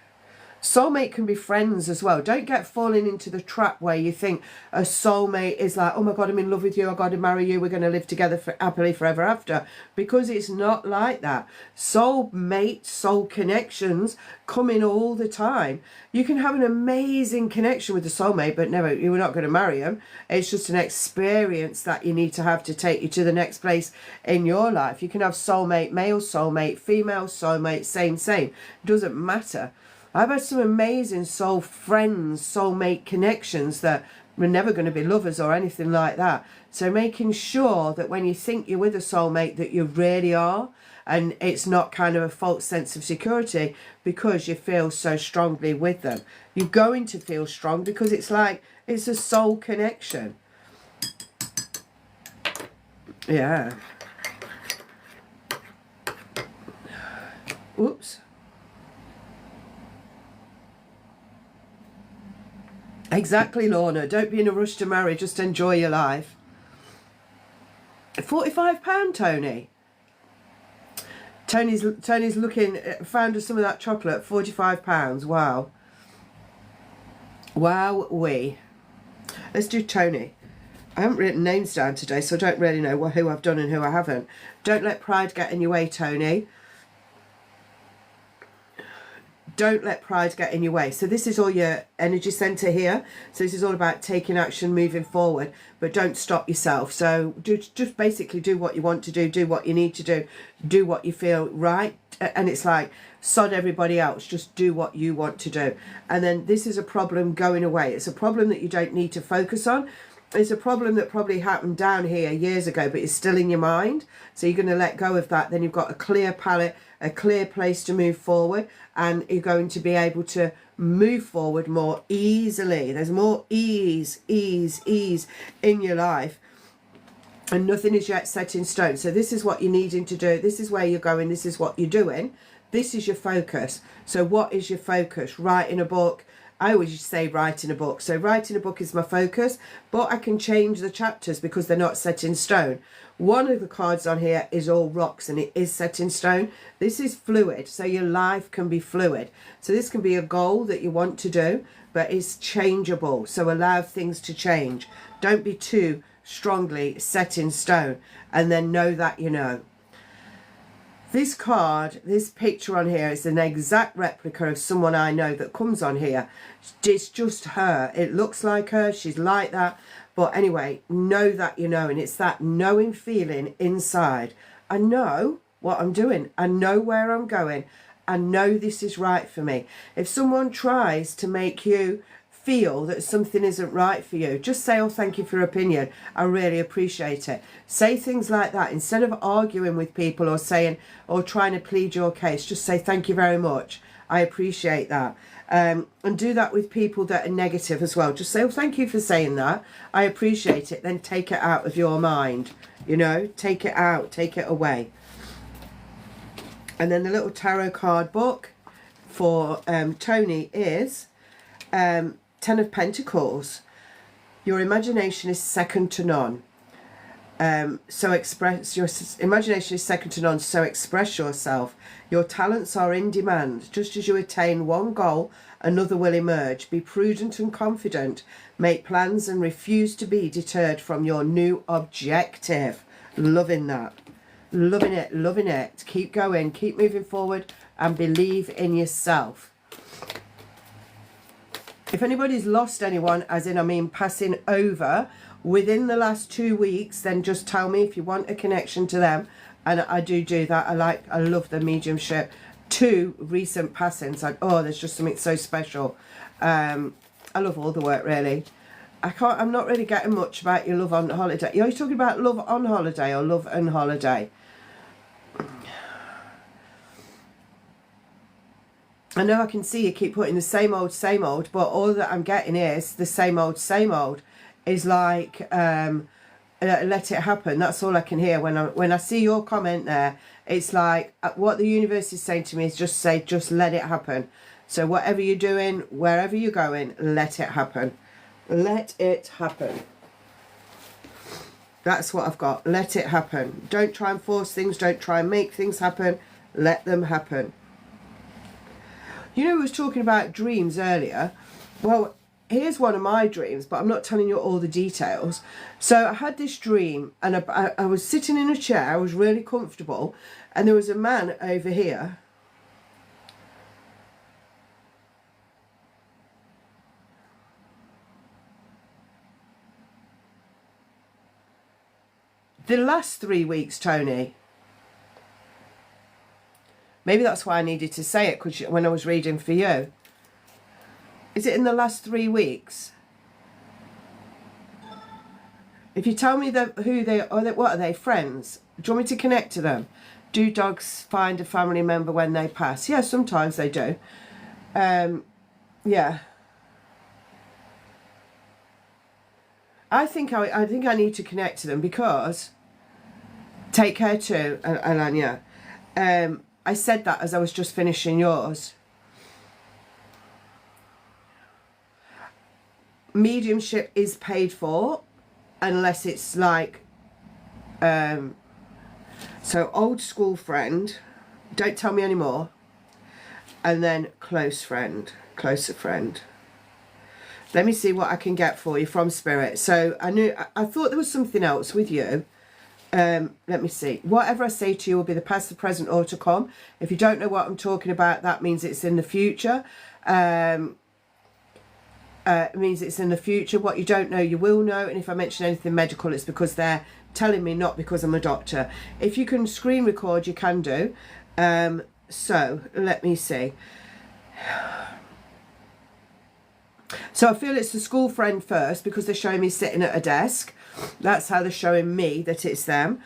S1: Soulmate can be friends as well. Don't get falling into the trap where you think a soulmate is like, oh my God, I'm in love with you, I've got to marry you, we're going to live together happily forever after. Because it's not like that. Soulmate, soul connections come in all the time. You can have an amazing connection with the soulmate, but never, you're not going to marry them. It's just an experience that you need to have to take you to the next place in your life. You can have soulmate, male soulmate, female soulmate, same. It doesn't matter. I've had some amazing soul friends, soulmate connections that we're never going to be lovers or anything like that. So making sure that when you think you're with a soulmate that you really are, and it's not kind of a false sense of security because you feel so strongly with them. You're going to feel strong because it's like, it's a soul connection. Yeah. Whoops. Exactly, Lorna. Don't be in a rush to marry. Just enjoy your life. £45, Tony. Tony's looking, found some of that chocolate. £45. Wow. Wow-wee. Let's do Tony. I haven't written names down today, so I don't really know who I've done and who I haven't. Don't let pride get in your way, Tony. Don't let pride get in your way. So this is all your energy center here. So this is all about taking action, moving forward, but don't stop yourself. So just basically do what you want to do what you need to do what you feel right. And it's like, sod everybody else, just do what you want to do. And then this is a problem going away. It's a problem that you don't need to focus on. It's a problem that probably happened down here years ago, but it's still in your mind. So you're going to let go of that. Then you've got a clear palette, a clear place to move forward, and you're going to be able to move forward more easily. There's more ease in your life, and nothing is yet set in stone. So this is what you're needing to do. This is where you're going. This is what you're doing. This is your focus. So what is your focus? Writing a book. I always say writing a book. So writing a book is my focus, but I can change the chapters because they're not set in stone. One of the cards on here is all rocks and it is set in stone. This is fluid, so your life can be fluid. So this can be a goal that you want to do, but it's changeable. So allow things to change. Don't be too strongly set in stone, and then know that you know. This card, this picture on here is an exact replica of someone I know that comes on here. It's just her. It looks like her. She's like that. But anyway, know that you know. And it's that knowing feeling inside. I know what I'm doing. I know where I'm going. I know this is right for me. If someone tries to make you feel that something isn't right for you, just say, oh, thank you for your opinion, I really appreciate it. Say things like that instead of arguing with people or saying or trying to plead your case. Just say thank you very much, I appreciate that. And do that with people that are negative as well. Just say, oh, thank you for saying that, I appreciate it. Then take it out of your mind, you know, take it out, take it away. And then the little tarot card book for Tony is Ten of Pentacles. Your imagination is second to none. So express your imagination is second to none. So express yourself. Your talents are in demand. Just as you attain one goal, another will emerge. Be prudent and confident. Make plans and refuse to be deterred from your new objective. Loving that. Loving it. Loving it. Keep going. Keep moving forward and believe in yourself. If anybody's lost anyone, as in I mean passing over within the last 2 weeks, then just tell me if you want a connection to them. And I do that. I love the mediumship. 2 recent passings, like, oh, there's just something so special. I love all the work, really. I'm not really getting much about your love on holiday. Are you talking about love on holiday or love and holiday? I know I can see you keep putting the same old, but all that I'm getting is the same old is like, let it happen. That's all I can hear when I see your comment there. It's like what the universe is saying to me is just let it happen. So whatever you're doing, wherever you're going, let it happen. Let it happen. That's what I've got. Let it happen. Don't try and force things. Don't try and make things happen. Let them happen. You know, we was talking about dreams earlier. Well, here's one of my dreams, but I'm not telling you all the details. So I had this dream, and I was sitting in a chair. I was really comfortable, and there was a man over here. The last 3 weeks, Tony. Maybe that's why I needed to say it, because when I was reading for you. Is it in the last 3 weeks? If you tell me who they are, what are they, friends? Do you want me to connect to them? Do dogs find a family member when they pass? Yeah, sometimes they do. Yeah. I think I need to connect to them because take care too, Alanya. I said that as I was just finishing yours. Mediumship is paid for unless it's like so old school friend, don't tell me anymore, and then closer friend. Let me see what I can get for you from Spirit. So I thought there was something else with you. Let me see. Whatever I say to you will be the past, the present, or to come. If you don't know what I'm talking about, that means it's in the future. It means it's in the future. What you don't know, you will know. And if I mention anything medical, it's because they're telling me, not because I'm a doctor. If you can screen record, you can do. So let me see. So I feel it's the school friend first because they're showing me sitting at a desk. That's how they're showing me that it's them.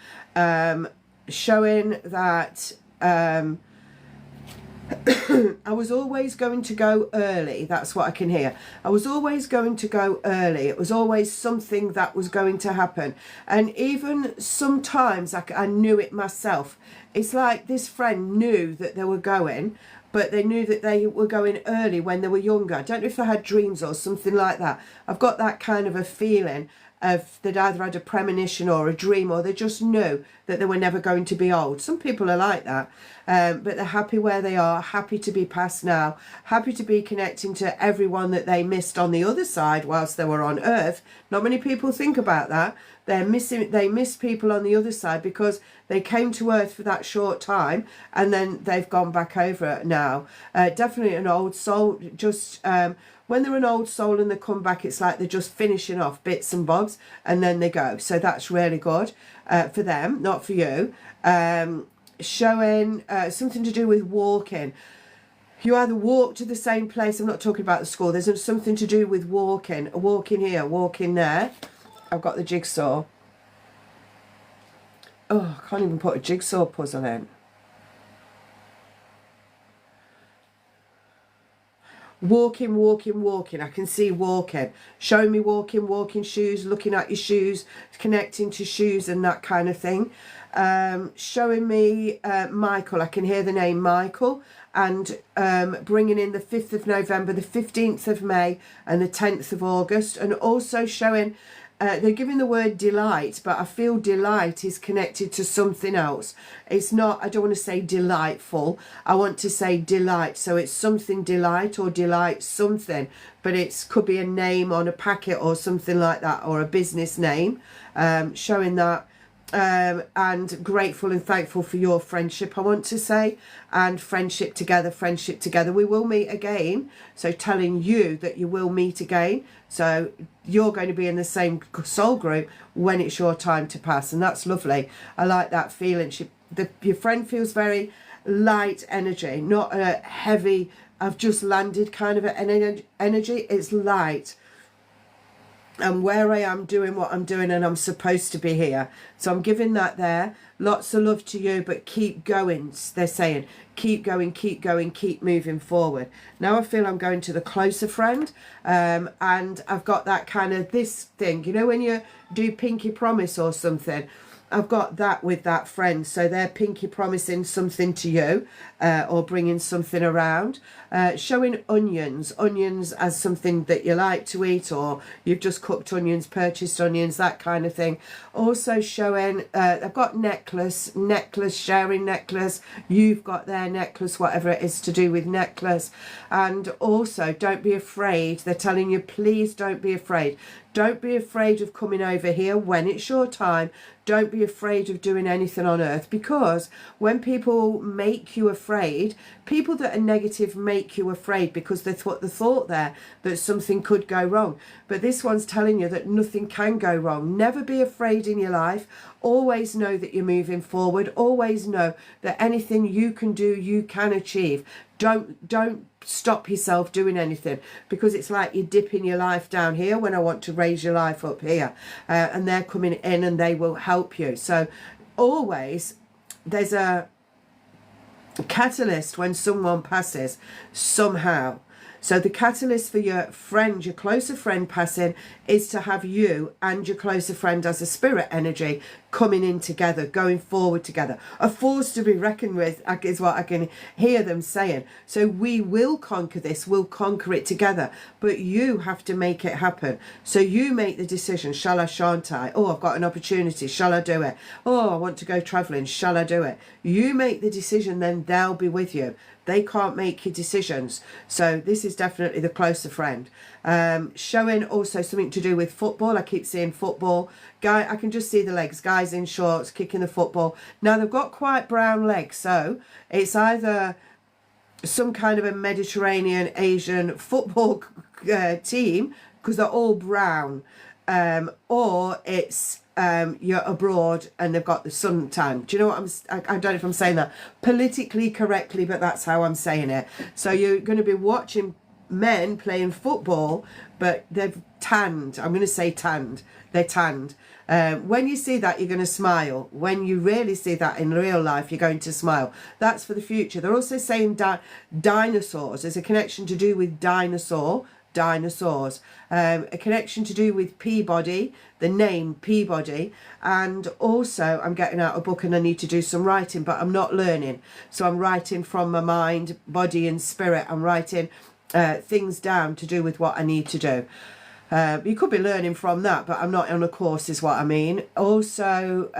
S1: Showing that I was always going to go early. That's what I can hear. I was always going to go early. It was always something that was going to happen. And even sometimes I knew it myself. It's like this friend knew that they were going, but they knew that they were going early when they were younger. I don't know if they had dreams or something like that. I've got that kind of a feeling of they'd either had a premonition or a dream, or they just knew that they were never going to be old. Some people are like that, but they're happy where they are, happy to be past now, happy to be connecting to everyone that they missed on the other side whilst they were on earth. Not many people think about that. They miss people on the other side because they came to earth for that short time and then they've gone back over now. Definitely an old soul. Just when they're an old soul and they come back, it's like they're just finishing off bits and bobs and then they go. So that's really good for them, not for you. Showing something to do with walking. You either walk to the same place. I'm not talking about the school. There's something to do with walking. Walking here, walking there. I've got the jigsaw. Oh, I can't even put a jigsaw puzzle in. Walking, walking, walking. I can see walking. Showing me walking, walking shoes, looking at your shoes, connecting to shoes and that kind of thing. Showing me Michael. I can hear the name Michael. And bringing in the 5th of November, the 15th of May and the 10th of August. And also showing... they're giving the word delight, but I feel delight is connected to something else. It's not, I don't want to say delightful. I want to say delight. So it's something delight or delight something, but it could be a name on a packet or something like that, or a business name, showing that. And grateful and thankful for your friendship, I want to say, and friendship together. We will meet again. So telling you that you will meet again. So you're going to be in the same soul group when it's your time to pass. And that's lovely. I like that feeling. Your friend feels very light energy, not a heavy I've just landed kind of an energy. It's light. And where I am doing what I'm doing, and I'm supposed to be here. So I'm giving that there. Lots of love to you, but keep going. They're saying, keep going, keep going, keep moving forward. Now I feel I'm going to the closer friend. And I've got that kind of this thing, you know, when you do pinky promise or something, I've got that with that friend. So they're pinky promising something to you, or bringing something around, showing onions as something that you like to eat, or you've just cooked onions, purchased onions, that kind of thing. Also showing, I've got necklace, sharing necklace, you've got their necklace, whatever it is to do with necklace. And also don't be afraid. They're telling you, please don't be afraid. Don't be afraid of coming over here when it's your time. Don't be afraid of doing anything on earth, because when people make you afraid, people that are negative make you afraid because that's what the thought there, that something could go wrong. But this one's telling you that nothing can go wrong. Never be afraid in your life. Always know that you're moving forward. Always know that anything you can do, you can achieve. Don't stop yourself doing anything, because it's like you're dipping your life down here when I want to raise your life up here, and they're coming in and they will help you. So always there's a catalyst when someone passes somehow. So the catalyst for your friend, your closer friend passing, is to have you and your closer friend as a spirit energy coming in together, going forward together. A force to be reckoned with is what I can hear them saying. So we will conquer this, we'll conquer it together, but you have to make it happen. So you make the decision, shall I, shan't I? Oh, I've got an opportunity, shall I do it? Oh, I want to go travelling, shall I do it? You make the decision, then they'll be with you. They can't make your decisions. So this is definitely the closer friend. Showing also something to do with football. I keep seeing football. Guy, I can just see the legs. Guys in shorts kicking the football. Now they've got quite brown legs. So it's either some kind of a Mediterranean Asian football team, because they're all brown. Or it's you're abroad and they've got the suntan. Do you know what I don't know if I'm saying that politically correctly, but that's how I'm saying it. So you're going to be watching men playing football, but they've tanned. I'm going to say tanned. They're tanned. When you see that, you're going to smile. When you really see that in real life, you're going to smile. That's for the future. They're also saying dinosaurs. There's a connection to do with dinosaurs, a connection to do with Peabody, the name Peabody. And also I'm getting out a book and I need to do some writing, but I'm not learning, so I'm writing from my mind, body and spirit. I'm writing things down to do with what I need to do. You could be learning from that, but I'm not on a course is what I mean. Also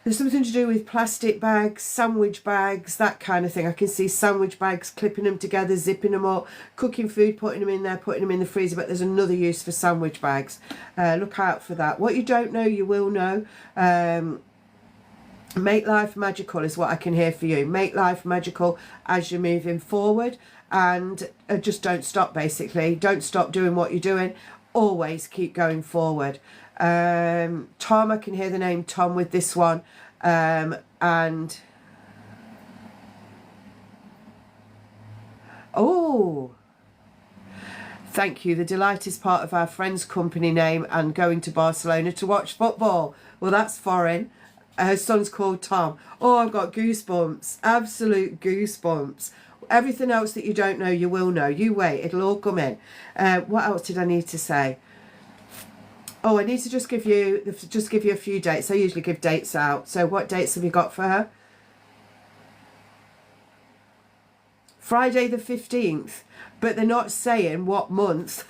S1: there's something to do with plastic bags, sandwich bags, that kind of thing. I can see sandwich bags, clipping them together, zipping them up, cooking food, putting them in there, putting them in the freezer. But there's another use for sandwich bags. Look out for that. What you don't know, you will know. Make life magical is what I can hear for you. Make life magical as you're moving forward. And just don't stop, basically. Don't stop doing what you're doing. Always keep going forward. Tom, I can hear the name Tom with this one. And oh, thank you. The Delight is part of our friend's company name, and going to Barcelona to watch football. Well, that's foreign. Her son's called Tom. Oh, I've got goosebumps. Absolute goosebumps. Everything else that you don't know, you will know. You wait. It'll all come in. What else did I need to say? Oh, I need to just give you a few dates. I usually give dates out. So what dates have you got for her? Friday the 15th. But they're not saying what month.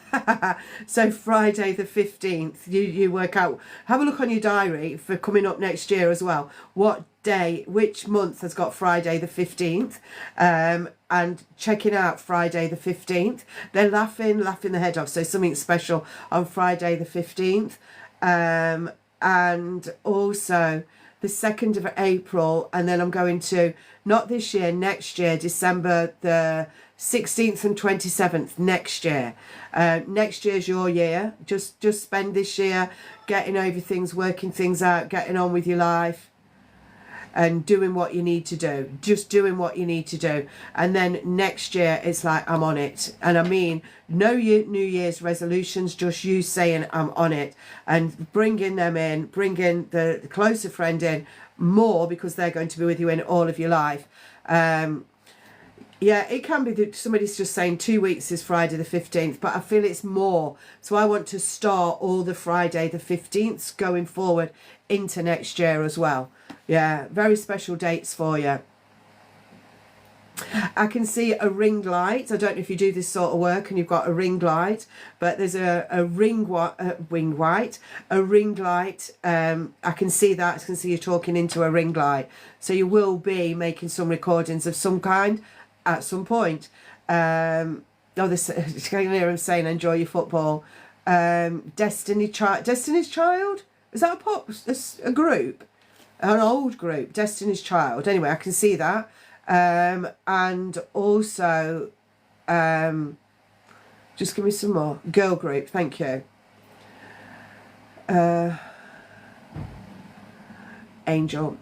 S1: So Friday the 15th. You work out. Have a look on your diary for coming up next year as well. What day, which month has got Friday the 15th? And checking out Friday the 15th. They're laughing their head off. So something special on Friday the 15th. And also the 2nd of April. And then I'm going to, not this year, next year, December the 16th and 27th next year. Next year's your year. Just spend this year getting over things, working things out, getting on with your life. and doing what you need to do, just doing what you need to do. And then next year it's like, I'm on it. And I mean, no New Year's resolutions, just you saying I'm on it, and bringing them in, bringing the closer friend in more, because they're going to be with you in all of your life. Yeah, it can be that somebody's just saying 2 weeks is Friday the 15th, but I feel it's more. So I want to start all the Friday the 15th going forward into next year as well. Yeah, very special dates for you. I can see a ring light. I don't know if you do this sort of work and you've got a ring light, but there's a ring light. I can see that. I can see you talking into a ring light. So you will be making some recordings of some kind at some point. This I'm saying enjoy your football. Destiny's Child. Is that a group? An old group, Destiny's Child. Anyway, I can see that. And also, just give me some more. Girl group, thank you. Angel.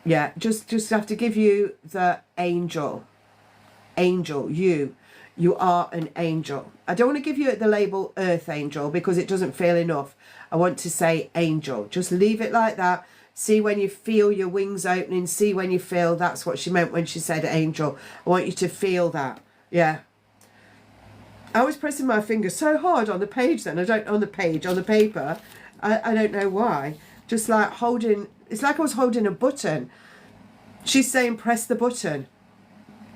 S1: Yeah, just have to give you the angel. Angel, you are an angel. I don't want to give you the label earth angel because it doesn't feel enough. I want to say angel. Just leave it like that. See when you feel your wings opening. See when you feel. That's what she meant when she said angel. I want you to feel that. Yeah. I was pressing my finger so hard on the page then. On the paper. I don't know why. Just like holding. It's like I was holding a button. She's saying press the button.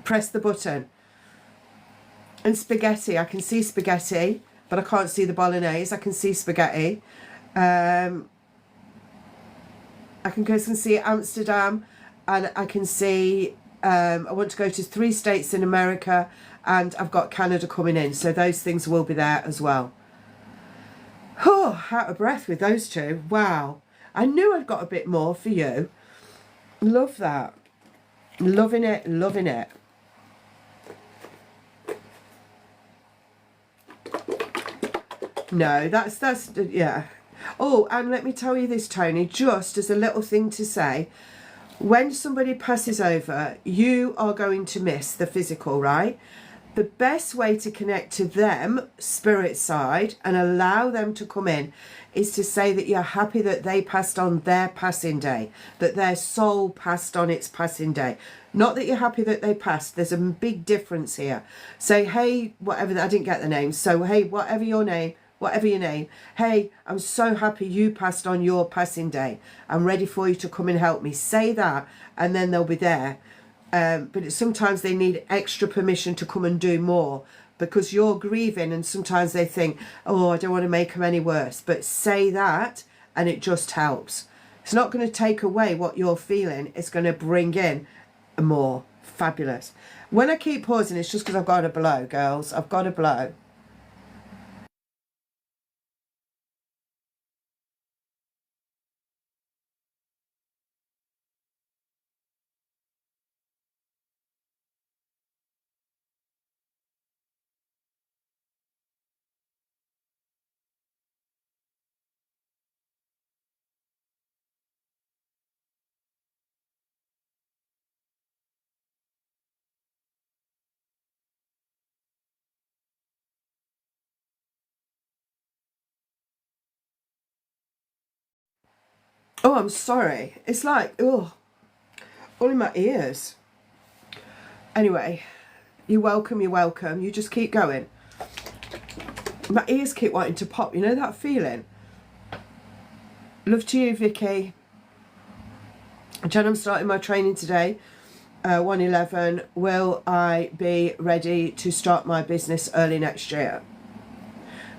S1: Press the button. And spaghetti. I can see spaghetti, but I can't see the bolognese. I can see spaghetti. I can see Amsterdam, and I can see, I want to go to 3 states in America, and I've got Canada coming in. So those things will be there as well. Oh, out of breath with those two. Wow. I knew I'd got a bit more for you. Love that. Loving it, loving it. No, that's yeah. Oh, and let me tell you this, Tony, just as a little thing to say, when somebody passes over, you are going to miss the physical, right? The best way to connect to them, spirit side, and allow them to come in is to say that you're happy that they passed on their passing day, that their soul passed on its passing day. Not that you're happy that they passed. There's a big difference here. Say, hey, whatever, I didn't get the name. So, hey, whatever your name, hey, I'm so happy you passed on your passing day. I'm ready for you to come and help me. Say that, and then they'll be there. But sometimes they need extra permission to come and do more because you're grieving, and sometimes they think, oh, I don't want to make them any worse. But say that, and it just helps. It's not going to take away what you're feeling. It's going to bring in more. Fabulous. When I keep pausing, it's just because I've got to blow, girls. I've got to blow. Oh, I'm sorry. It's like, oh, all in my ears. Anyway, you're welcome, you're welcome. You just keep going. My ears keep wanting to pop. You know that feeling? Love to you, Vicky. Jen, I'm starting my training today. 111. Will I be ready to start my business early next year?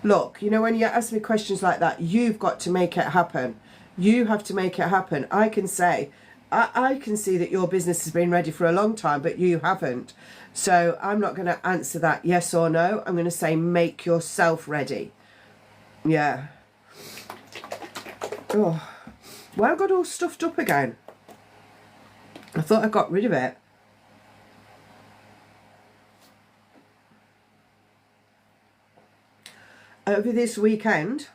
S1: Look, you know, when you ask me questions like that, you've got to make it happen. You have to make it happen. I can say, I can see that your business has been ready for a long time, but you haven't. So I'm not going to answer that yes or no. I'm going to say make yourself ready. Yeah. Oh, well, I got all stuffed up again. I thought I got rid of it. Over this weekend,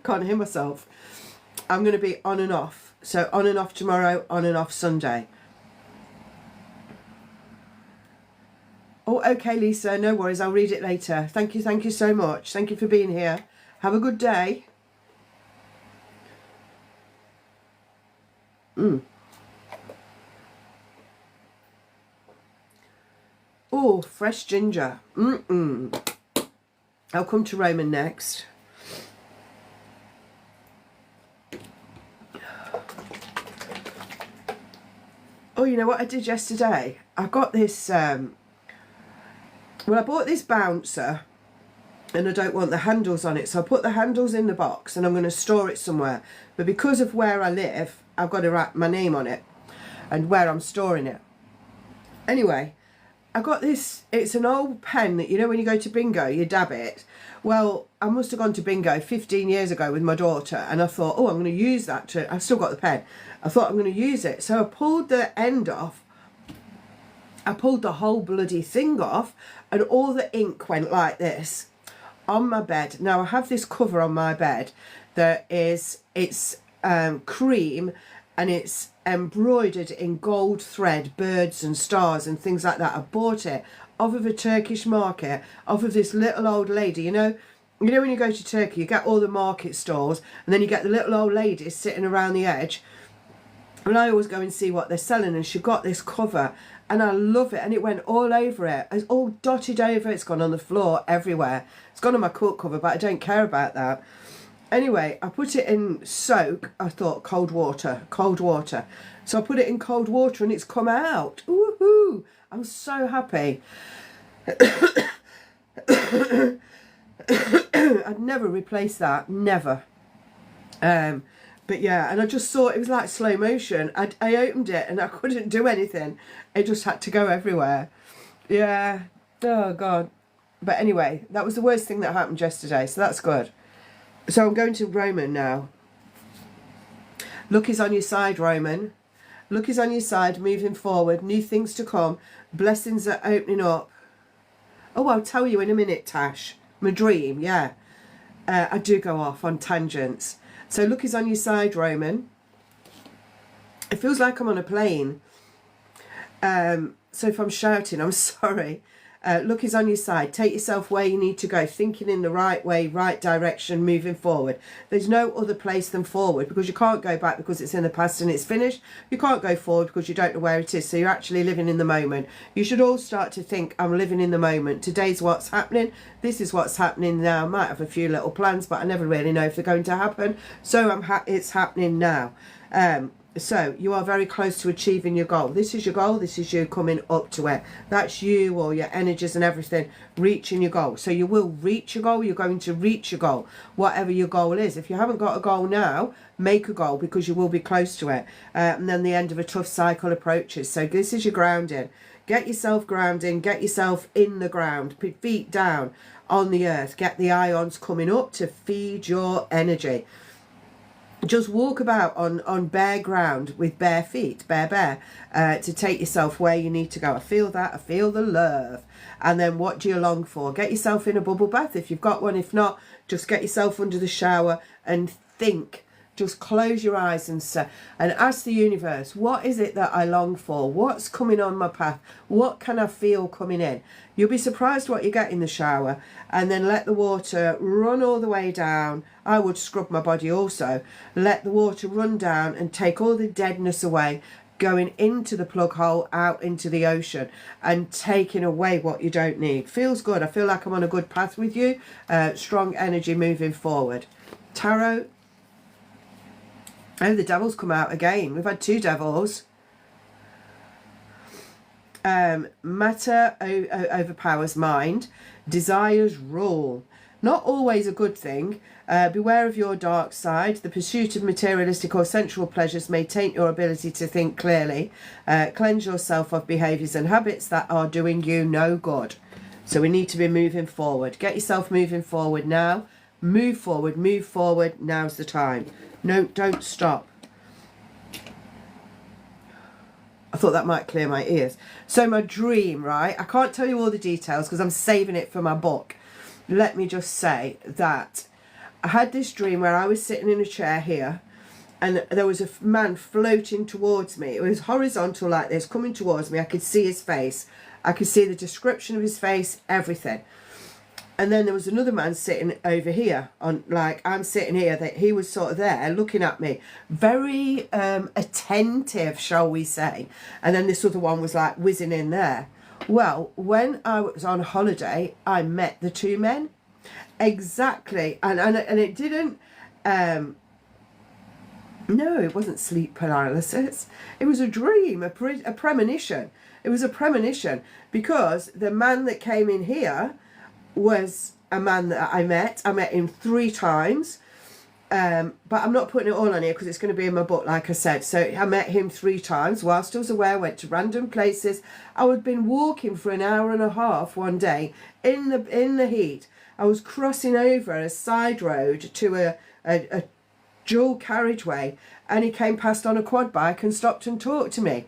S1: Can't hear myself. I'm going to be on and off. So on and off tomorrow, on and off Sunday. Oh, okay, Lisa. No worries. I'll read it later. Thank you. Thank you so much. Thank you for being here. Have a good day. Oh, fresh ginger. I'll come to Roman next. Oh, you know what I did yesterday? I got this, well, I bought this bouncer and I don't want the handles on it. So I put the handles in the box and I'm going to store it somewhere. But because of where I live, I've got to write my name on it and where I'm storing it. Anyway, I got this, it's an old pen that, you know, when you go to bingo, you dab it. Well, I must have gone to bingo 15 years ago with my daughter and I thought, oh, I'm going to use that to, I've still got the pen. I thought I'm going to use it. So I pulled the end off. I pulled the whole bloody thing off and all the ink went like this on my bed. Now I have this cover on my bed that is, it's cream and it's embroidered in gold thread, birds and stars and things like that. I bought it off of a Turkish market, off of this little old lady. You know when you go to Turkey, you get all the market stalls and then you get the little old ladies sitting around the edge. And I always go and see what they're selling, and she got this cover and I love it, and it went all over it. It's all dotted over, it's gone on the floor everywhere. It's gone on my quilt cover, but I don't care about that. Anyway, I put it in soak. I thought cold water. So I put it in cold water and it's come out. Woohoo! I'm so happy. I'd never replace that, never. But yeah, and I just thought it was like slow motion. I opened it and I couldn't do anything. It just had to go everywhere. Yeah. Oh, God. But anyway, that was the worst thing that happened yesterday, so that's good. So I'm going to Roman now. Luck is on your side, Roman. Luck is on your side, moving forward. New things to come. Blessings are opening up. Oh, I'll tell you in a minute, Tash. My dream, yeah. I do go off on tangents. So luck is on your side, Roman. It feels like I'm on a plane. So if I'm shouting, I'm sorry. Luck is on your side. Take yourself where you need to go. Thinking in the right way, right direction, moving forward. There's no other place than forward, because you can't go back because it's in the past and it's finished. You can't go forward because you don't know where it is. So you're actually living in the moment. You should all start to think, I'm living in the moment. Today's what's happening. This is what's happening now. I might have a few little plans, but I never really know if they're going to happen. So it's happening now. So you are very close to achieving your goal. This is your goal. This is you coming up to it. That's you, or your energies and everything, reaching your goal. So you will reach your goal. You're going to reach your goal, whatever your goal is. If you haven't got a goal now, make a goal, because you will be close to it. And then the end of a tough cycle approaches. So this is your grounding. Get yourself grounding. Get yourself in the ground. Feet down on the earth. Get the ions coming up to feed your energy. Just walk about on bare ground with bare feet, bare, to take yourself where you need to go. I feel that. I feel the love. And then what do you long for? Get yourself in a bubble bath if you've got one. If not, just get yourself under the shower and think. Just close your eyes and ask the universe, what is it that I long for? What's coming on my path? What can I feel coming in? You'll be surprised what you get in the shower. And then let the water run all the way down. I would scrub my body also. Let the water run down and take all the deadness away, going into the plug hole, out into the ocean, and taking away what you don't need. Feels good. I feel like I'm on a good path with you. Strong energy moving forward. Tarot. Oh, the devil's come out again. We've had two devils. Matter overpowers mind. Desires rule. Not always a good thing. Beware of your dark side. The pursuit of materialistic or sensual pleasures may taint your ability to think clearly. Cleanse yourself of behaviours and habits that are doing you no good. So we need to be moving forward. Get yourself moving forward now. Move forward, move forward. Now's the time. No, don't stop. I thought that might clear my ears. So my dream, right? I can't tell you all the details because I'm saving it for my book. Let me just say that I had this dream where I was sitting in a chair here, and there was a man floating towards me. It was horizontal like this, coming towards me. I could see his face. I could see the description of his face, everything. And then there was another man sitting over here, on like I'm sitting here, that he was sort of there looking at me, very attentive, shall we say. And then this other one was like whizzing in there. Well, when I was on holiday, I met the two men. Exactly. And it didn't, no, it wasn't sleep paralysis. It was a dream, a premonition. It was a premonition, because the man that came in here was a man that I met. I met him 3 times. But I'm not putting it all on here because it's going to be in my book, like I said. So I met him 3 times whilst I was away. I went to random places. I had been walking for an hour and a half one day in the heat. I was crossing over a side road to a dual carriageway, and he came past on a quad bike and stopped and talked to me.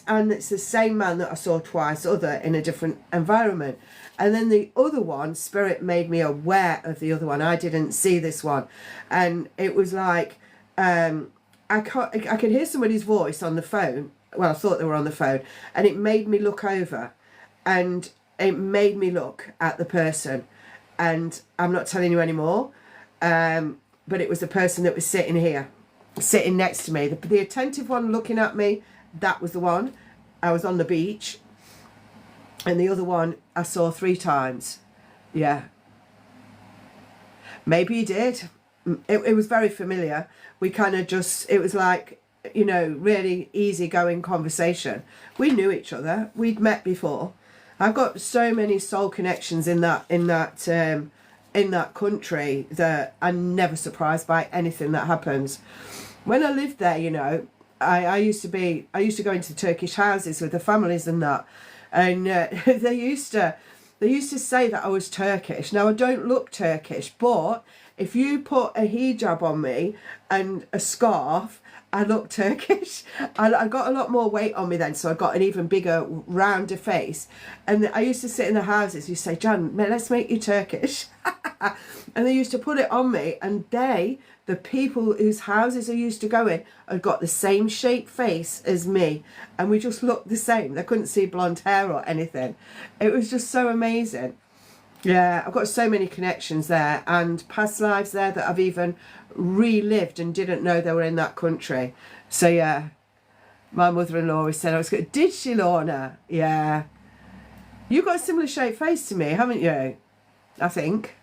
S1: And it's the same man that I saw twice other in a different environment. And then the other one, Spirit made me aware of the other one. I didn't see this one. And it was like, I could hear somebody's voice on the phone. Well, I thought they were on the phone. And it made me look over. And it made me look at the person. And I'm not telling you anymore. But it was the person that was sitting here, sitting next to me. The attentive one looking at me, that was the one. I was on the beach. And the other one I saw 3 times. Yeah. Maybe he did. It was very familiar. We kind of just, it was like, you know, really easygoing conversation. We knew each other. We'd met before. I've got so many soul connections in that country that I'm never surprised by anything that happens. When I lived there, you know, I used to go into Turkish houses with the families and that. And they used to say that I was Turkish. Now, I don't look Turkish, but if you put a hijab on me and a scarf, I look Turkish. I got a lot more weight on me then, so I got an even bigger, rounder face. And I used to sit in the houses, you say, Jan, let's make you Turkish. And they used to put it on me, and the people whose houses I used to go in, had got the same shaped face as me, and we just looked the same. They couldn't see blonde hair or anything. It was just so amazing. Yeah, I've got so many connections there, and past lives there that I've even relived and didn't know they were in that country. So yeah, my mother-in-law always said I was good. Did she, Lorna? Yeah. You've got a similar shaped face to me, haven't you? I think.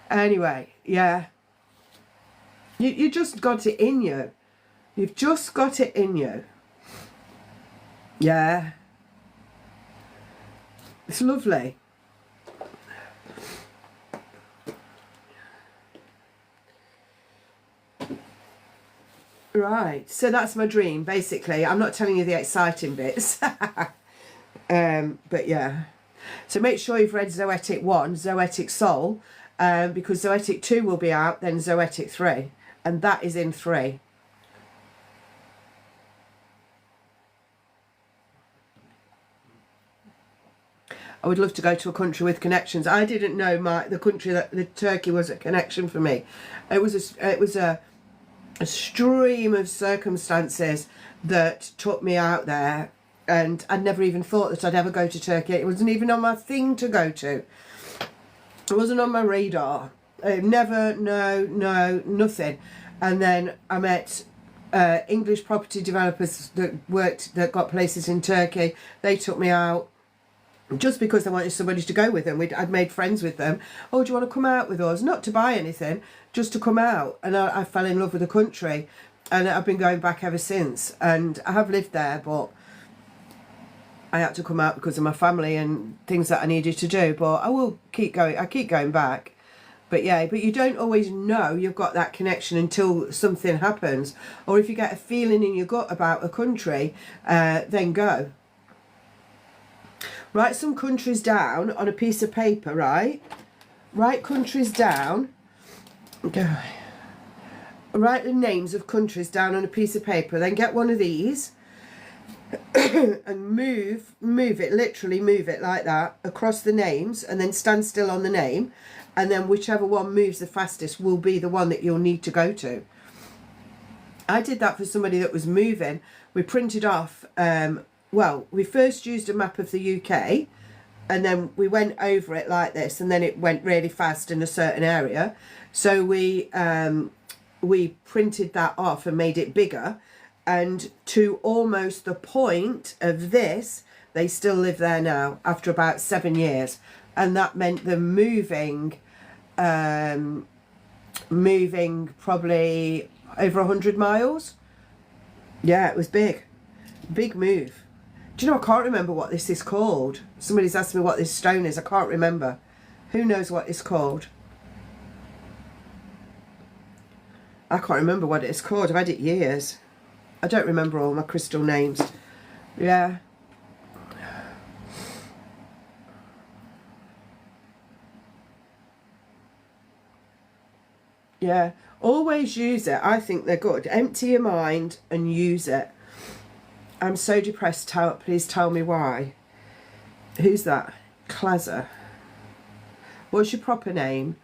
S1: Anyway, yeah. You just got it in you. You've just got it in you. Yeah. It's lovely. Right, so that's my dream, basically. I'm not telling you the exciting bits. But yeah. So make sure you've read Zoetic 1, Zoetic Soul, because Zoetic 2 will be out, then Zoetic 3. And that is in 3. I would love to go to a country with connections. I didn't know the country that the Turkey was a connection for me. It was a stream of circumstances that took me out there, and I never even thought that I'd ever go to Turkey. It wasn't even on my thing to go to. It wasn't on my radar. Never, no, nothing. And then I met English property developers that got places in Turkey. They took me out just because they wanted somebody to go with them. I'd made friends with them. Oh, do you want to come out with us? Not to buy anything, just to come out. And I fell in love with the country, and I've been going back ever since. And I have lived there, but I had to come out because of my family and things that I needed to do. But I will keep going. I keep going back. But yeah, but you don't always know you've got that connection until something happens. Or if you get a feeling in your gut about a country, then go. Write some countries down on a piece of paper, right? Write countries down. Go. Write the names of countries down on a piece of paper. Then get one of these and move it, literally move it like that across the names, and then stand still on the name. and then whichever one moves the fastest will be the one that you'll need to go to. I did that for somebody that was moving. We printed off, well, we first used a map of the UK, and then we went over it like this, and then it went really fast in a certain area. So we printed that off and made it bigger, and to almost the point of this, they still live there now after about 7 years, and that meant them moving probably over 100 miles. Yeah, it was big move. Do you know, I can't remember what this is called. Somebody's asked me what this stone is. I can't remember. Who knows what it's called? I can't remember what it's called. I've had it years. I don't remember all my crystal names. Yeah. Yeah. Always use it. I think they're good. Empty your mind and use it. I'm so depressed. Please tell me why. Who's that? Claza. What's your proper name?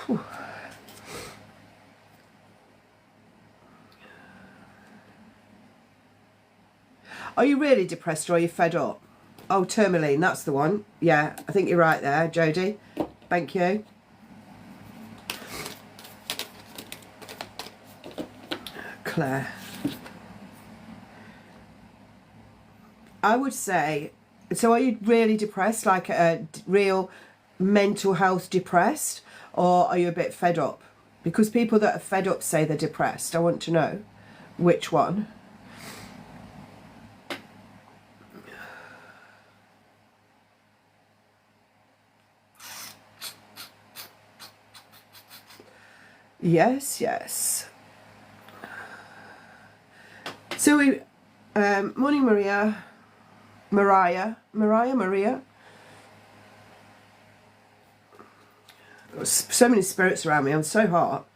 S1: Whew. Are you really depressed, or are you fed up? Oh, tourmaline, that's the one. Yeah, I think you're right there, Jodie. Thank you. Claire. I would say, so are you really depressed, like a real mental health depressed, or are you a bit fed up? Because people that are fed up say they're depressed. I want to know which one. Yes, yes. So we, morning Maria. So many spirits around me. I'm so hot.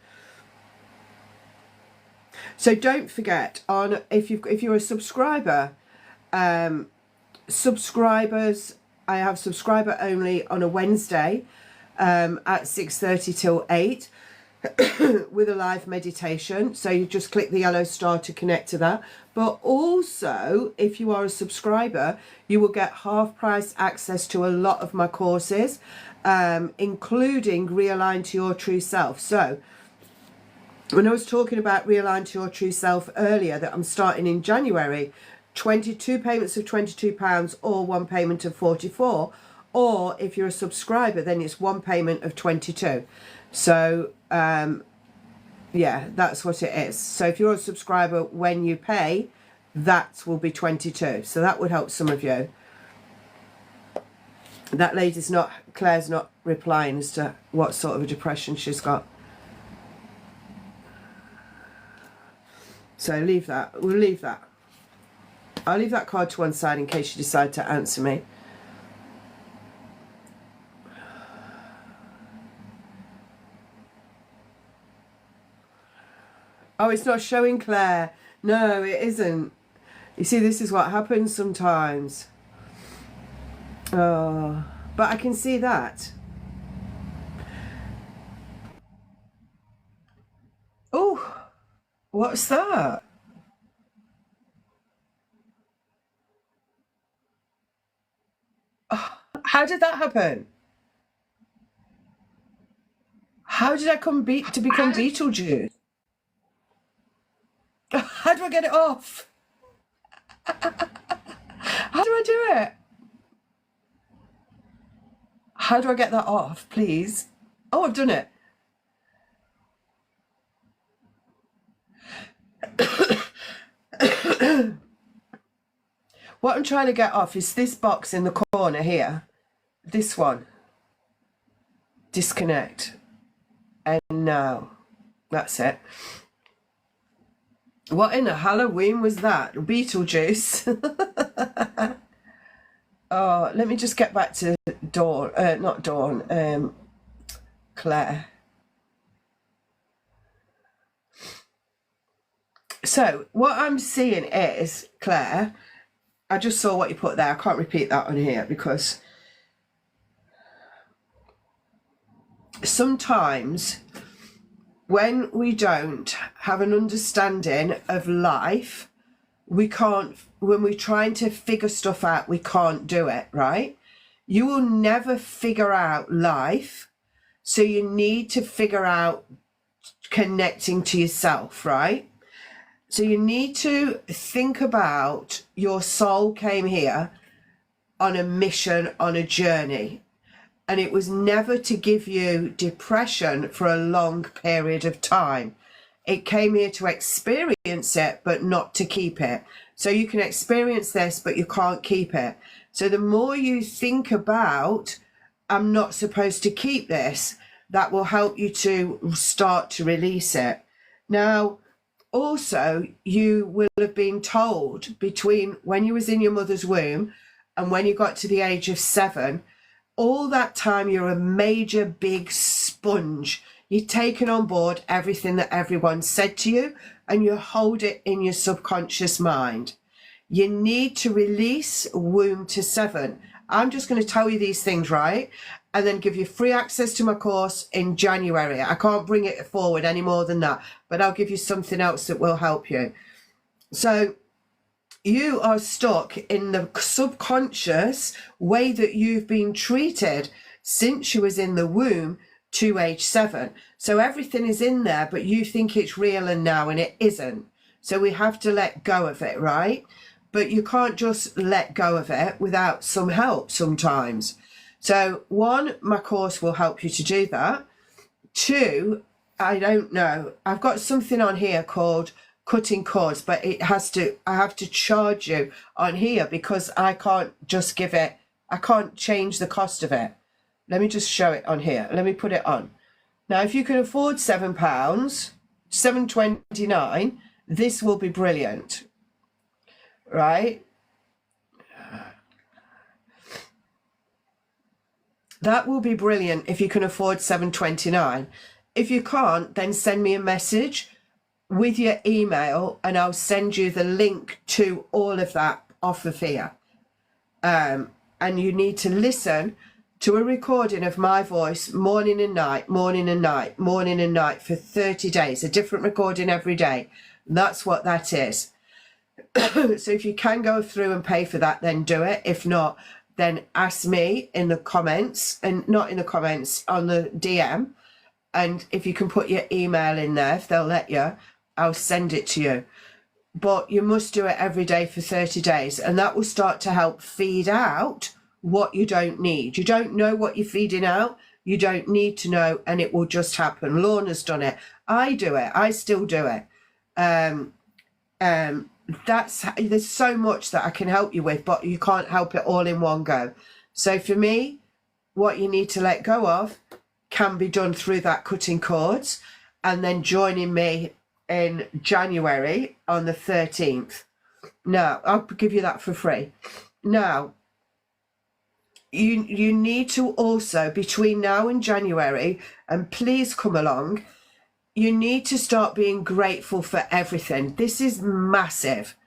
S1: So don't forget, on if you're a subscriber, subscribers, I have subscriber only on a Wednesday at 6:30 till 8 with a live meditation. So you just click the yellow star to connect to that. But also, if you are a subscriber, you will get half price access to a lot of my courses, including Realign to Your True Self. So when I was talking about Realign to Your True Self earlier, that I'm starting in January, 22 payments of £22 or one payment of 44, or if you're a subscriber, then it's one payment of 22. So yeah, that's what it is. So if you're a subscriber, when you pay, that will be 22. So that would help some of you. That lady's not, Claire's not replying as to what sort of a depression she's got. So leave that. We'll leave that. I'll leave that card to one side in case you decide to answer me. Oh, it's not showing, Claire. No, it isn't. You see, this is what happens sometimes. Oh, but I can see that. Oh, what's that? Oh, how did that happen? How did I become Beetlejuice? How do I get it off? How do I do it? How do I get that off, please? Oh, I've done it. What I'm trying to get off is this box in the corner here. This one. Disconnect. And now. That's it. What in the Halloween was that? Beetlejuice. Oh, let me just get back to Dawn. Not Dawn. Claire. So what I'm seeing is, Claire, I just saw what you put there. I can't repeat that on here because sometimes when we don't have an understanding of life, we can't, when we're trying to figure stuff out, we can't do it, right? You will never figure out life. So you need to figure out connecting to yourself, right? So you need to think about your soul came here on a mission, on a journey. And it was never to give you depression for a long period of time. It came here to experience it, but not to keep it. So you can experience this, but you can't keep it. So the more you think about, I'm not supposed to keep this, that will help you to start to release it. Now, also, you will have been told between when you was in your mother's womb and when you got to the age of 7, all that time you're a major big sponge. You've taken on board everything that everyone said to you and you hold it in your subconscious mind. You need to release womb to 7. I'm just going to tell you these things, right? And then give you free access to my course in January. I can't bring it forward any more than that, but I'll give you something else that will help you. So you are stuck in the subconscious way that you've been treated since you was in the womb to age 7. So everything is in there, but you think it's real and now, and it isn't. So we have to let go of it, right? But you can't just let go of it without some help sometimes. So 1, my course will help you to do that. 2, I don't know. I've got something on here called cutting cords, but I have to charge you on here because I can't just give it, I can't change the cost of it. Let me just show it on here. Let me put it on. Now, if you can afford £7, £7.29, this will be brilliant, right? That will be brilliant if you can afford £7.29. If you can't, then send me a message with your email and I'll send you the link to all of that off of here. And you need to listen to a recording of my voice morning and night, morning and night, morning and night for 30 days, a different recording every day. That's what that is. So if you can go through and pay for that, then do it. If not, then ask me in the comments, and not in the comments, on the DM. And if you can put your email in there, if they'll let you, I'll send it to you. But you must do it every day for 30 days. And that will start to help feed out what you don't need. You don't know what you're feeding out. You don't need to know, and it will just happen. Lorna's done it. I do it. I still do it. There's so much that I can help you with, but you can't help it all in one go. So for me, what you need to let go of can be done through that cutting cords, and then joining me in January on the 13th. Now, I'll give you that for free. Now, you need to also, between now and January, and please come along, you need to start being grateful for everything. This is massive.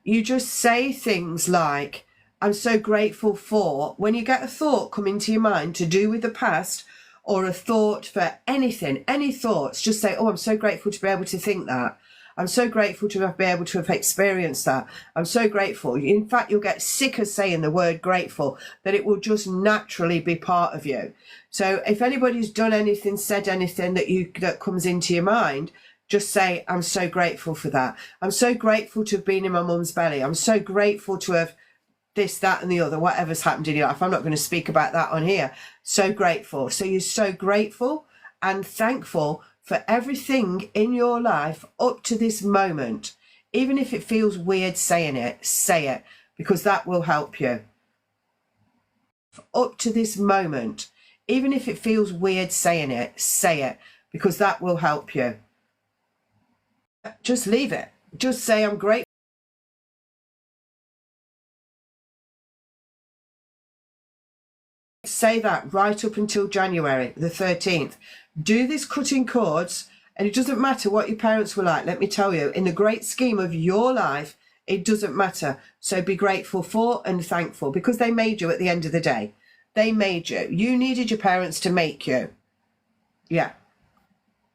S1: You just say things like, I'm so grateful for, when you get a thought come into your mind to do with the past, or a thought for anything, any thoughts, just say, oh, I'm so grateful to be able to think that. I'm so grateful to be able to have experienced that. I'm so grateful. In fact, you'll get sick of saying the word grateful, that it will just naturally be part of you. So if anybody's done anything, said anything that comes into your mind, just say, I'm so grateful for that. I'm so grateful to have been in my mum's belly. I'm so grateful to have this, that, and the other, whatever's happened in your life. I'm not going to speak about that on here. So grateful. So you're so grateful and thankful for everything in your life up to this moment. Even if it feels weird saying it, say it, because that will help you. Up to this moment, even if it feels weird saying it, say it, because that will help you. Just leave it. Just say, I'm grateful. Say that right up until January the 13th. Do this cutting cords, and it doesn't matter what your parents were like. Let me tell you, in the great scheme of your life, It doesn't matter. So be grateful for and thankful, because they made you at the end of the day. They made you. You needed your parents to make you. Yeah.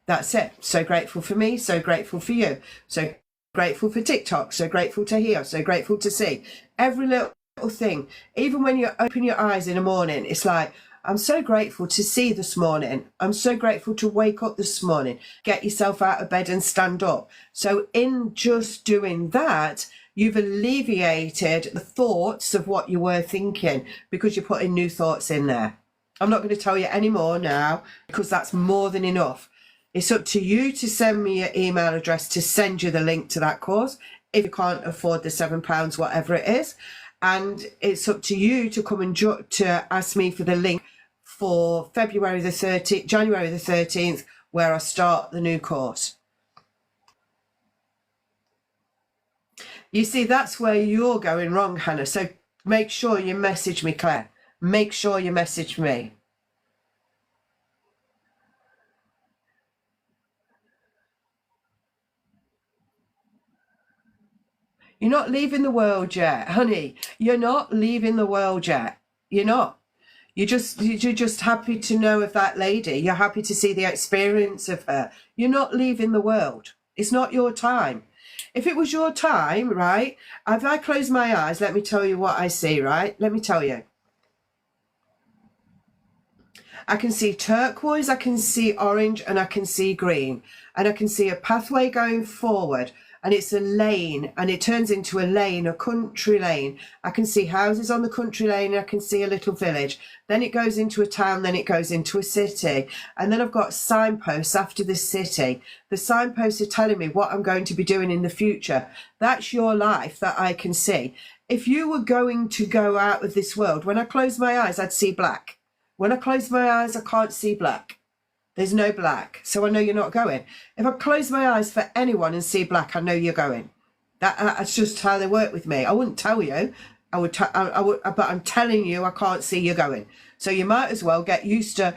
S1: That's it. So grateful for me, so grateful for you. So grateful for TikTok, so grateful to hear, so grateful to see. Every little thing, even when you open your eyes in the morning, it's like, I'm so grateful to see this morning. I'm so grateful to wake up this morning. Get yourself out of bed and stand up. So in just doing that, you've alleviated the thoughts of what you were thinking, because you're putting new thoughts in there. I'm not going to tell you any more now, because that's more than enough. It's up to you to send me your email address to send you the link to that course, if you can't afford the £7, whatever it is. And it's up to you to come and to ask me for the link for January the 13th, where I start the new course. You see, that's where you're going wrong, Hannah. So make sure you message me, Claire. Make sure you message me. You're not leaving the world yet, honey. You're not leaving the world yet. You're not. You're just happy to know of that lady. You're happy to see the experience of her. You're not leaving the world. It's not your time. If it was your time, right, if I close my eyes, let me tell you what I see, right? Let me tell you. I can see turquoise, I can see orange, and I can see green. And I can see a pathway going forward. And it's a lane, and it turns into a lane, a country lane. I can see houses on the country lane, and I can see a little village. Then it goes into a town, then it goes into a city. And then I've got signposts after the city. The signposts are telling me what I'm going to be doing in the future. That's your life that I can see. If you were going to go out of this world, when I close my eyes, I'd see black. When I close my eyes, I can't see black. There's no black, so I know you're not going. If I close my eyes for anyone and see black, I know you're going. That's just how they work with me. I wouldn't tell you. I would, but I'm telling you, I can't see you going. So you might as well get used to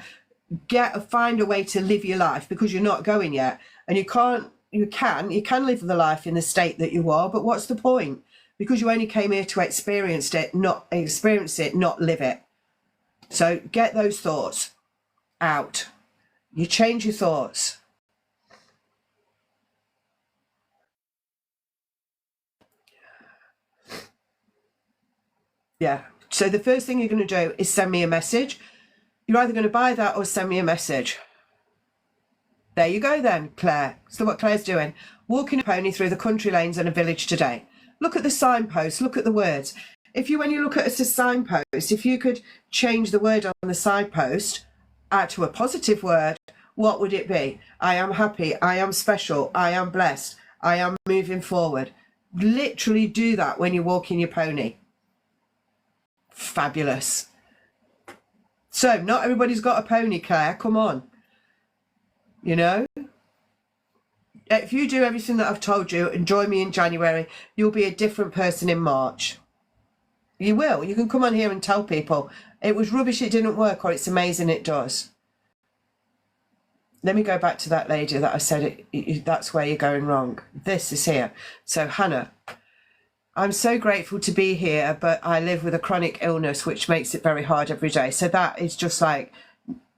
S1: find a way to live your life, because you're not going yet, and you can live the life in the state that you are. But what's the point? Because you only came here to experience it, not live it. So get those thoughts out. You change your thoughts. Yeah. So the first thing you're going to do is send me a message. You're either going to buy that or send me a message. There you go then, Claire. So what Claire's doing. Walking a pony through the country lanes in a village today. Look at the signpost. Look at the words. When you look at a signpost, if you could change the word on the signpost to a positive word, what would it be? I am happy. I am special. I am blessed. I am moving forward. Literally do that when you're walking your pony. Fabulous. So not everybody's got a pony, Claire. Come on. You know? If you do everything that I've told you and join me in January, you'll be a different person in March. You will. You can come on here and tell people it was rubbish, it didn't work, or it's amazing, it does. Let me go back to that lady that I said that's where you're going wrong. This is here. So Hannah, I'm so grateful to be here, but I live with a chronic illness, which makes it very hard every day. So that is just like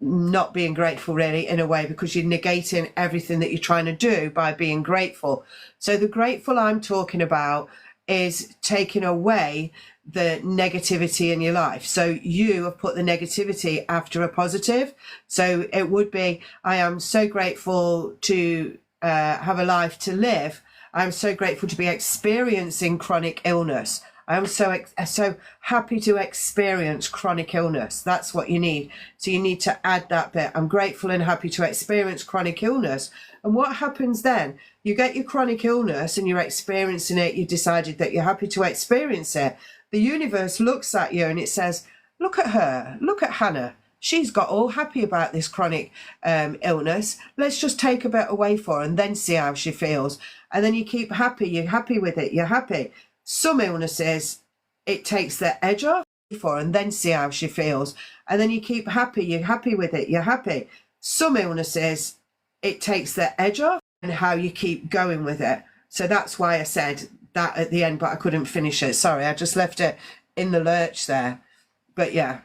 S1: not being grateful, really, in a way, because you're negating everything that you're trying to do by being grateful. So the grateful I'm talking about is taking away the negativity in your life. So you have put the negativity after a positive. So it would be, I am so grateful to have a life to live. I'm so grateful to be experiencing chronic illness. I am so happy to experience chronic illness. That's what you need. So you need to add that bit. I'm grateful and happy to experience chronic illness. And what happens then? You get your chronic illness and you're experiencing it. You decided that you're happy to experience it. The universe looks at you and it says, look at her, look at Hannah. She's got all happy about this chronic illness. Let's just take a bit away for her and then see how she feels. And then you keep happy. You're happy with it. You're happy. Some illnesses, it takes the edge off for her and then see how she feels. And then you keep happy. You're happy with it. You're happy. Some illnesses, it takes the edge off and how you keep going with it. So that's why I said that at the end, but I couldn't finish it. Sorry, I just left it in the lurch there. But yeah.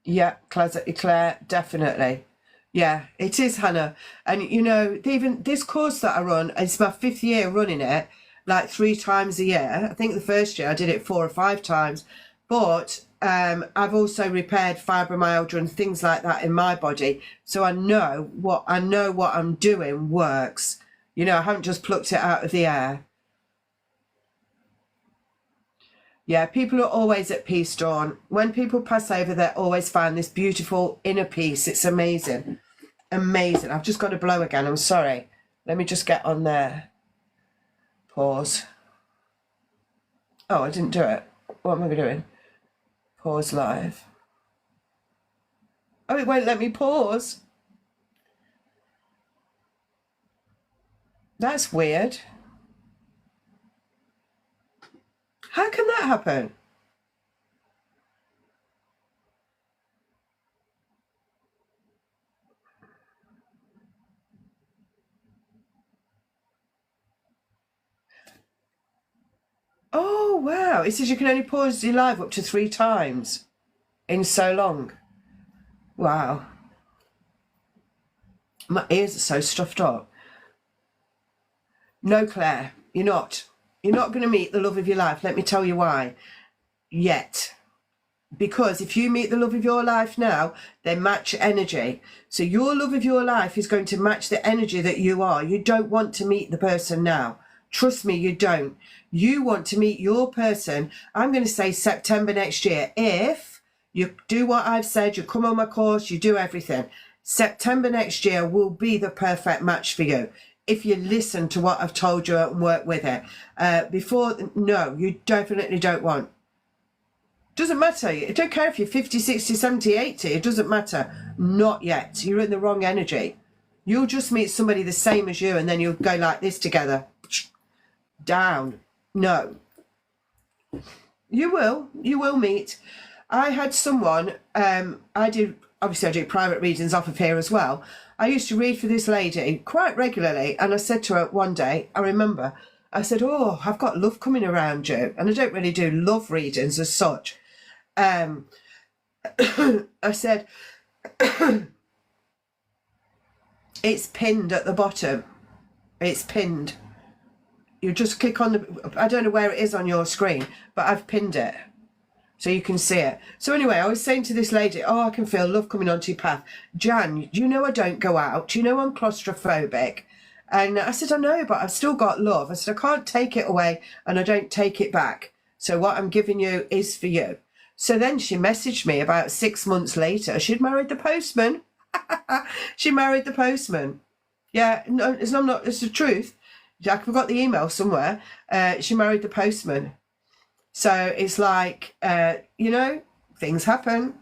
S1: Yeah, Claire, definitely. Yeah, it is, Hannah. And you know, even this course that I run, it's my 5th year running it, like 3 times a year. I think the first year I did it 4 or 5 times. But I've also repaired fibromyalgia and things like that in my body. So I know what I'm doing works. You know, I haven't just plucked it out of the air. Yeah, people are always at peace, Dawn. When people pass over, they're always find this beautiful inner peace. It's amazing. Amazing. I've just got to blow again. I'm sorry. Let me just get on there. Pause. Oh, I didn't do it. What am I doing? Pause live. Oh, it won't let me pause. That's weird. How can that happen? Oh, wow. It says you can only pause your live up to 3 times in so long. Wow. My ears are so stuffed up. No, Claire, you're not. You're not going to meet the love of your life. Let me tell you why. Yet. Because if you meet the love of your life now, they match energy. So your love of your life is going to match the energy that you are. You don't want to meet the person now. Trust me, you don't. You want to meet your person, I'm going to say September next year. If you do what I've said, you come on my course, you do everything. September next year will be the perfect match for you. If you listen to what I've told you and work with it. Before, no, you definitely don't want. Doesn't matter. It don't care if you're 50, 60, 70, 80. It doesn't matter. Not yet. You're in the wrong energy. You'll just meet somebody the same as you and then you'll go like this together. Down. No. You will meet. I had someone, I do private readings off of here as well. I used to read for this lady quite regularly, and I said to her one day, I remember, I said, oh, I've got love coming around you. And I don't really do love readings as such. I said, it's pinned at the bottom. It's pinned. You just click on the, I don't know where it is on your screen, but I've pinned it so you can see it. So anyway, I was saying to this lady, oh, I can feel love coming onto your path. Jan, do you know I don't go out? Do you know I'm claustrophobic? And I said, I know, but I've still got love. I said, I can't take it away and I don't take it back. So what I'm giving you is for you. So then she messaged me about 6 months later. She'd married the postman. She married the postman. Yeah, no, it's the truth. I've got the email somewhere. She married the postman. So it's like, you know, things happen.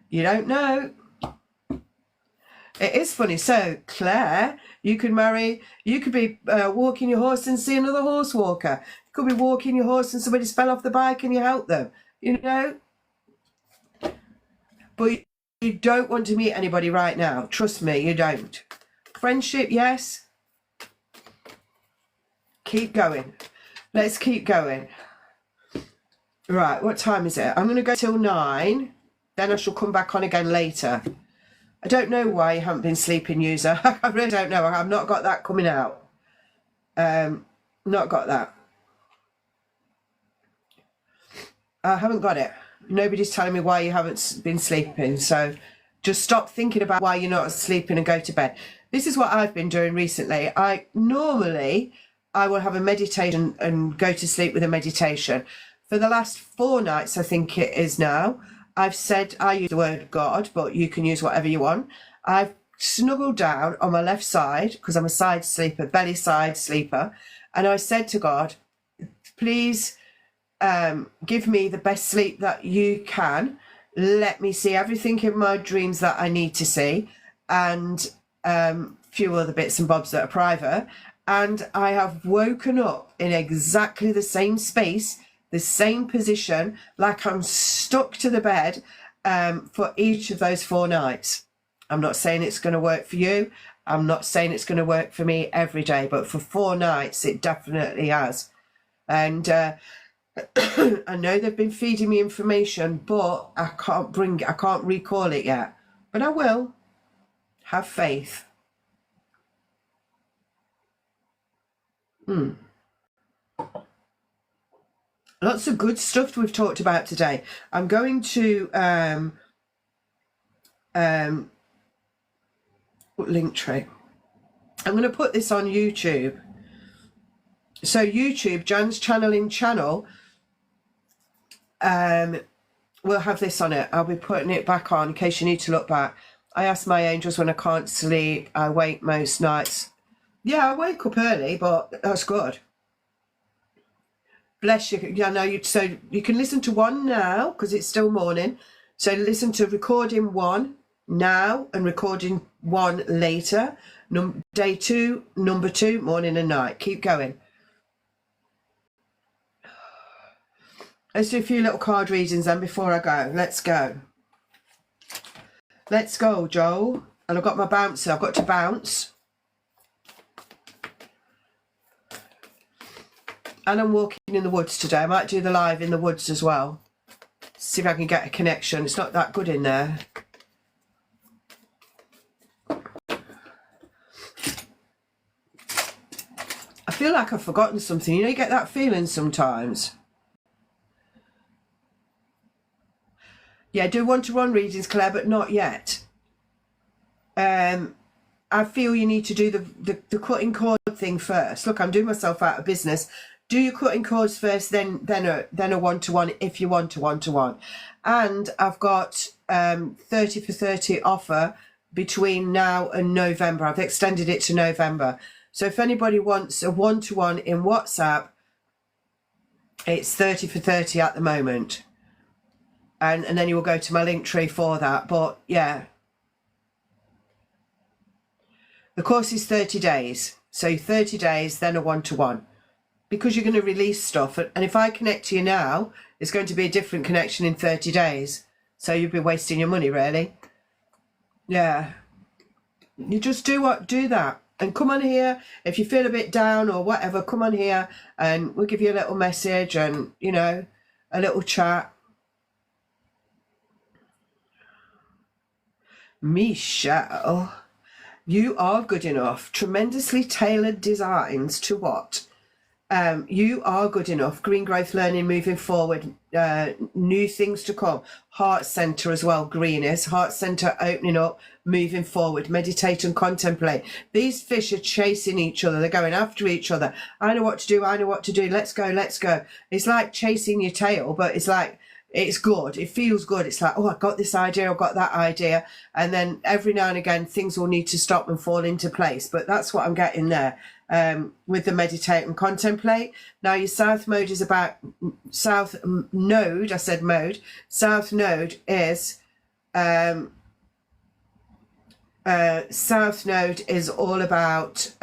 S1: You don't know. It is funny. So, Claire, you could be walking your horse and see another horse walker. You could be walking your horse and somebody's fell off the bike and you help them, you know. But you don't want to meet anybody right now. Trust me, you don't. Friendship, yes. Keep going. Let's keep going. Right, what time is it? I'm going to go till 9. Then I shall come back on again later. I don't know why you haven't been sleeping, user. I really don't know. I've not got that coming out. Not got that. I haven't got it. Nobody's telling me why you haven't been sleeping. So just stop thinking about why you're not sleeping and go to bed. This is what I've been doing recently. I will have a meditation and go to sleep with a meditation. For the last 4 nights, I think it is now, I've said, I use the word God, but you can use whatever you want. I've snuggled down on my left side, because I'm a side sleeper, belly side sleeper. And I said to God, please give me the best sleep that you can. Let me see everything in my dreams that I need to see. And few other bits and bobs that are private. And I have woken up in exactly the same space, the same position, like I'm stuck to the bed for each of those 4 nights. I'm not saying it's going to work for you. I'm not saying it's going to work for me every day, but for 4 nights it definitely has. And I know they've been feeding me information, but I can't recall it yet. But I will. Have faith. Lots of good stuff we've talked about today. I'm going to Linktree. I'm going to put this on YouTube. So YouTube, Jan's channeling channel, we'll have this on it. I'll be putting it back on in case you need to look back. I ask my angels when I can't sleep. I wake most nights. Yeah, I wake up early, but that's good. Bless you. Yeah, no, so you can listen to one now because it's still morning. So listen to recording 1 now and recording 1 later. Day 2, number 2, morning and night. Keep going. Let's do a few little card readings then before I go. Let's go. Let's go, Joel. And I've got my bouncer. I've got to bounce. And I'm walking in the woods today. I might do the live in the woods as well. See if I can get a connection. It's not that good in there. I feel like I've forgotten something. You know, you get that feeling sometimes. Yeah, do one-to-one readings, Claire, but not yet. I feel you need to do the cutting cord thing first. Look, I'm doing myself out of business. Do your cutting cords first, then a one-to-one if you want a one-to-one. And I've got 30 for 30 offer between now and November. I've extended it to November. So if anybody wants a one-to-one in WhatsApp, it's 30 for 30 at the moment. And then you will go to my link tree for that. But yeah, the course is 30 days. So 30 days, then a one-to-one. Because you're going to release stuff. And if I connect to you now, it's going to be a different connection in 30 days. So you'll be wasting your money, really. Yeah. You just do that. And come on here. If you feel a bit down or whatever, come on here and we'll give you a little message and, you know, a little chat. Michelle, you are good enough. Tremendously tailored designs to what? You are good enough. Green growth learning, moving forward, new things to come. Heart center as well, green is. Heart center opening up, moving forward. Meditate and contemplate. These fish are chasing each other. They're going after each other. I know what to do. I know what to do. Let's go. Let's go. It's like chasing your tail, but it's like, it's good. It feels good. It's like, oh, I got this idea. I've got that idea. And then every now and again, things will need to stop and fall into place. But that's what I'm getting there with the meditate and contemplate. Now, your south mode is about south node. I said mode. South node is all about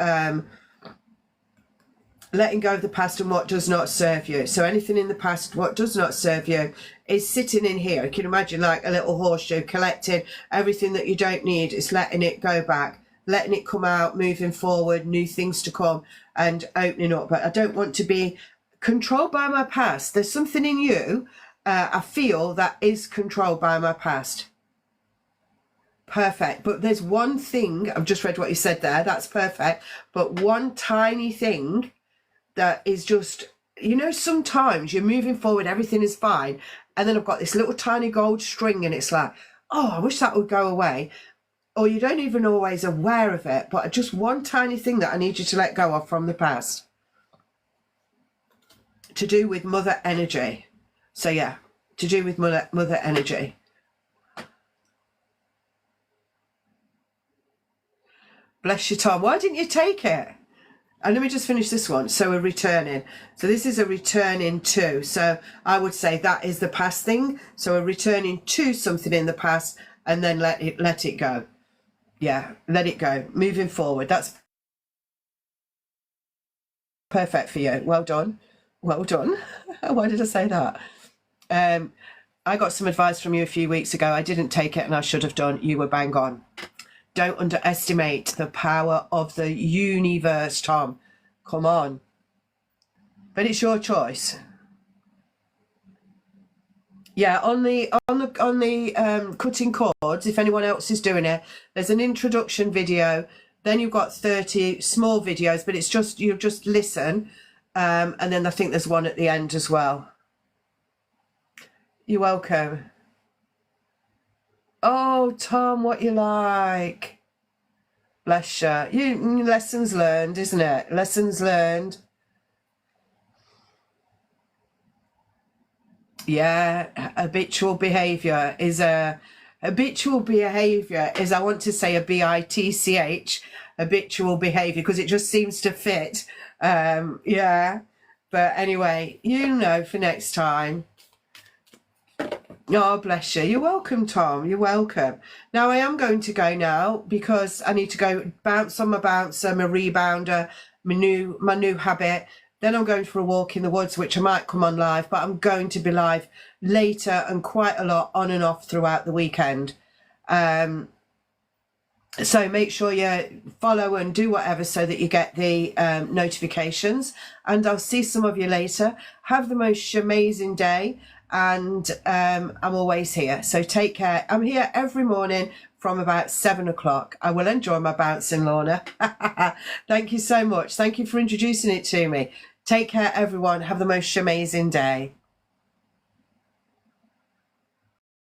S1: letting go of the past and what does not serve you. So anything in the past, what does not serve you, is sitting in here. You can imagine like a little horseshoe collecting everything that you don't need. It's letting it go back, letting it come out, moving forward, new things to come and opening up. But I don't want to be controlled by my past. There's something in you, I feel, that is controlled by my past. Perfect. But there's one thing, I've just read what you said there, that's perfect. But one tiny thing that is just, you know, sometimes you're moving forward, everything is fine. And then I've got this little tiny gold string and it's like, oh, I wish that would go away. Or you don't even always aware of it, but just one tiny thing that I need you to let go of from the past. To do with mother energy. So yeah, to do with mother energy. Bless you, Tom. Why didn't you take it? And let me just finish this one. So we're returning. So this is a returning to. So I would say that is the past thing. So we're returning to something in the past and then let it go. Yeah, let it go. Moving forward. That's perfect for you. Well done. Well done. Why did I say that? I got some advice from you a few weeks ago. I didn't take it and I should have done. You were bang on. Don't underestimate the power of the universe, Tom. Come on. But it's your choice. Yeah, on the cutting cords, if anyone else is doing it, there's an introduction video. Then you've got 30 small videos, but it's just, you just listen. And then I think there's one at the end as well. You're welcome. Oh, Tom, what you like? Bless you. Lessons learned, isn't it? Lessons learned. Yeah, habitual behavior is I want to say a BITCH, habitual behavior, because it just seems to fit. Yeah. But anyway, for next time. Oh, bless you. You're welcome, Tom. You're welcome. Now, I am going to go now because I need to go bounce on my bouncer, my rebounder, my new habit. Then I'm going for a walk in the woods, which I might come on live, but I'm going to be live later and quite a lot on and off throughout the weekend. So make sure you follow and do whatever so that you get the notifications. And I'll see some of you later. Have the most amazing day. And I'm always here. So take care. I'm here every morning from about 7 o'clock. I will enjoy my bouncing, Lorna. Thank you so much. Thank you for introducing it to me. Take care, everyone. Have the most amazing day.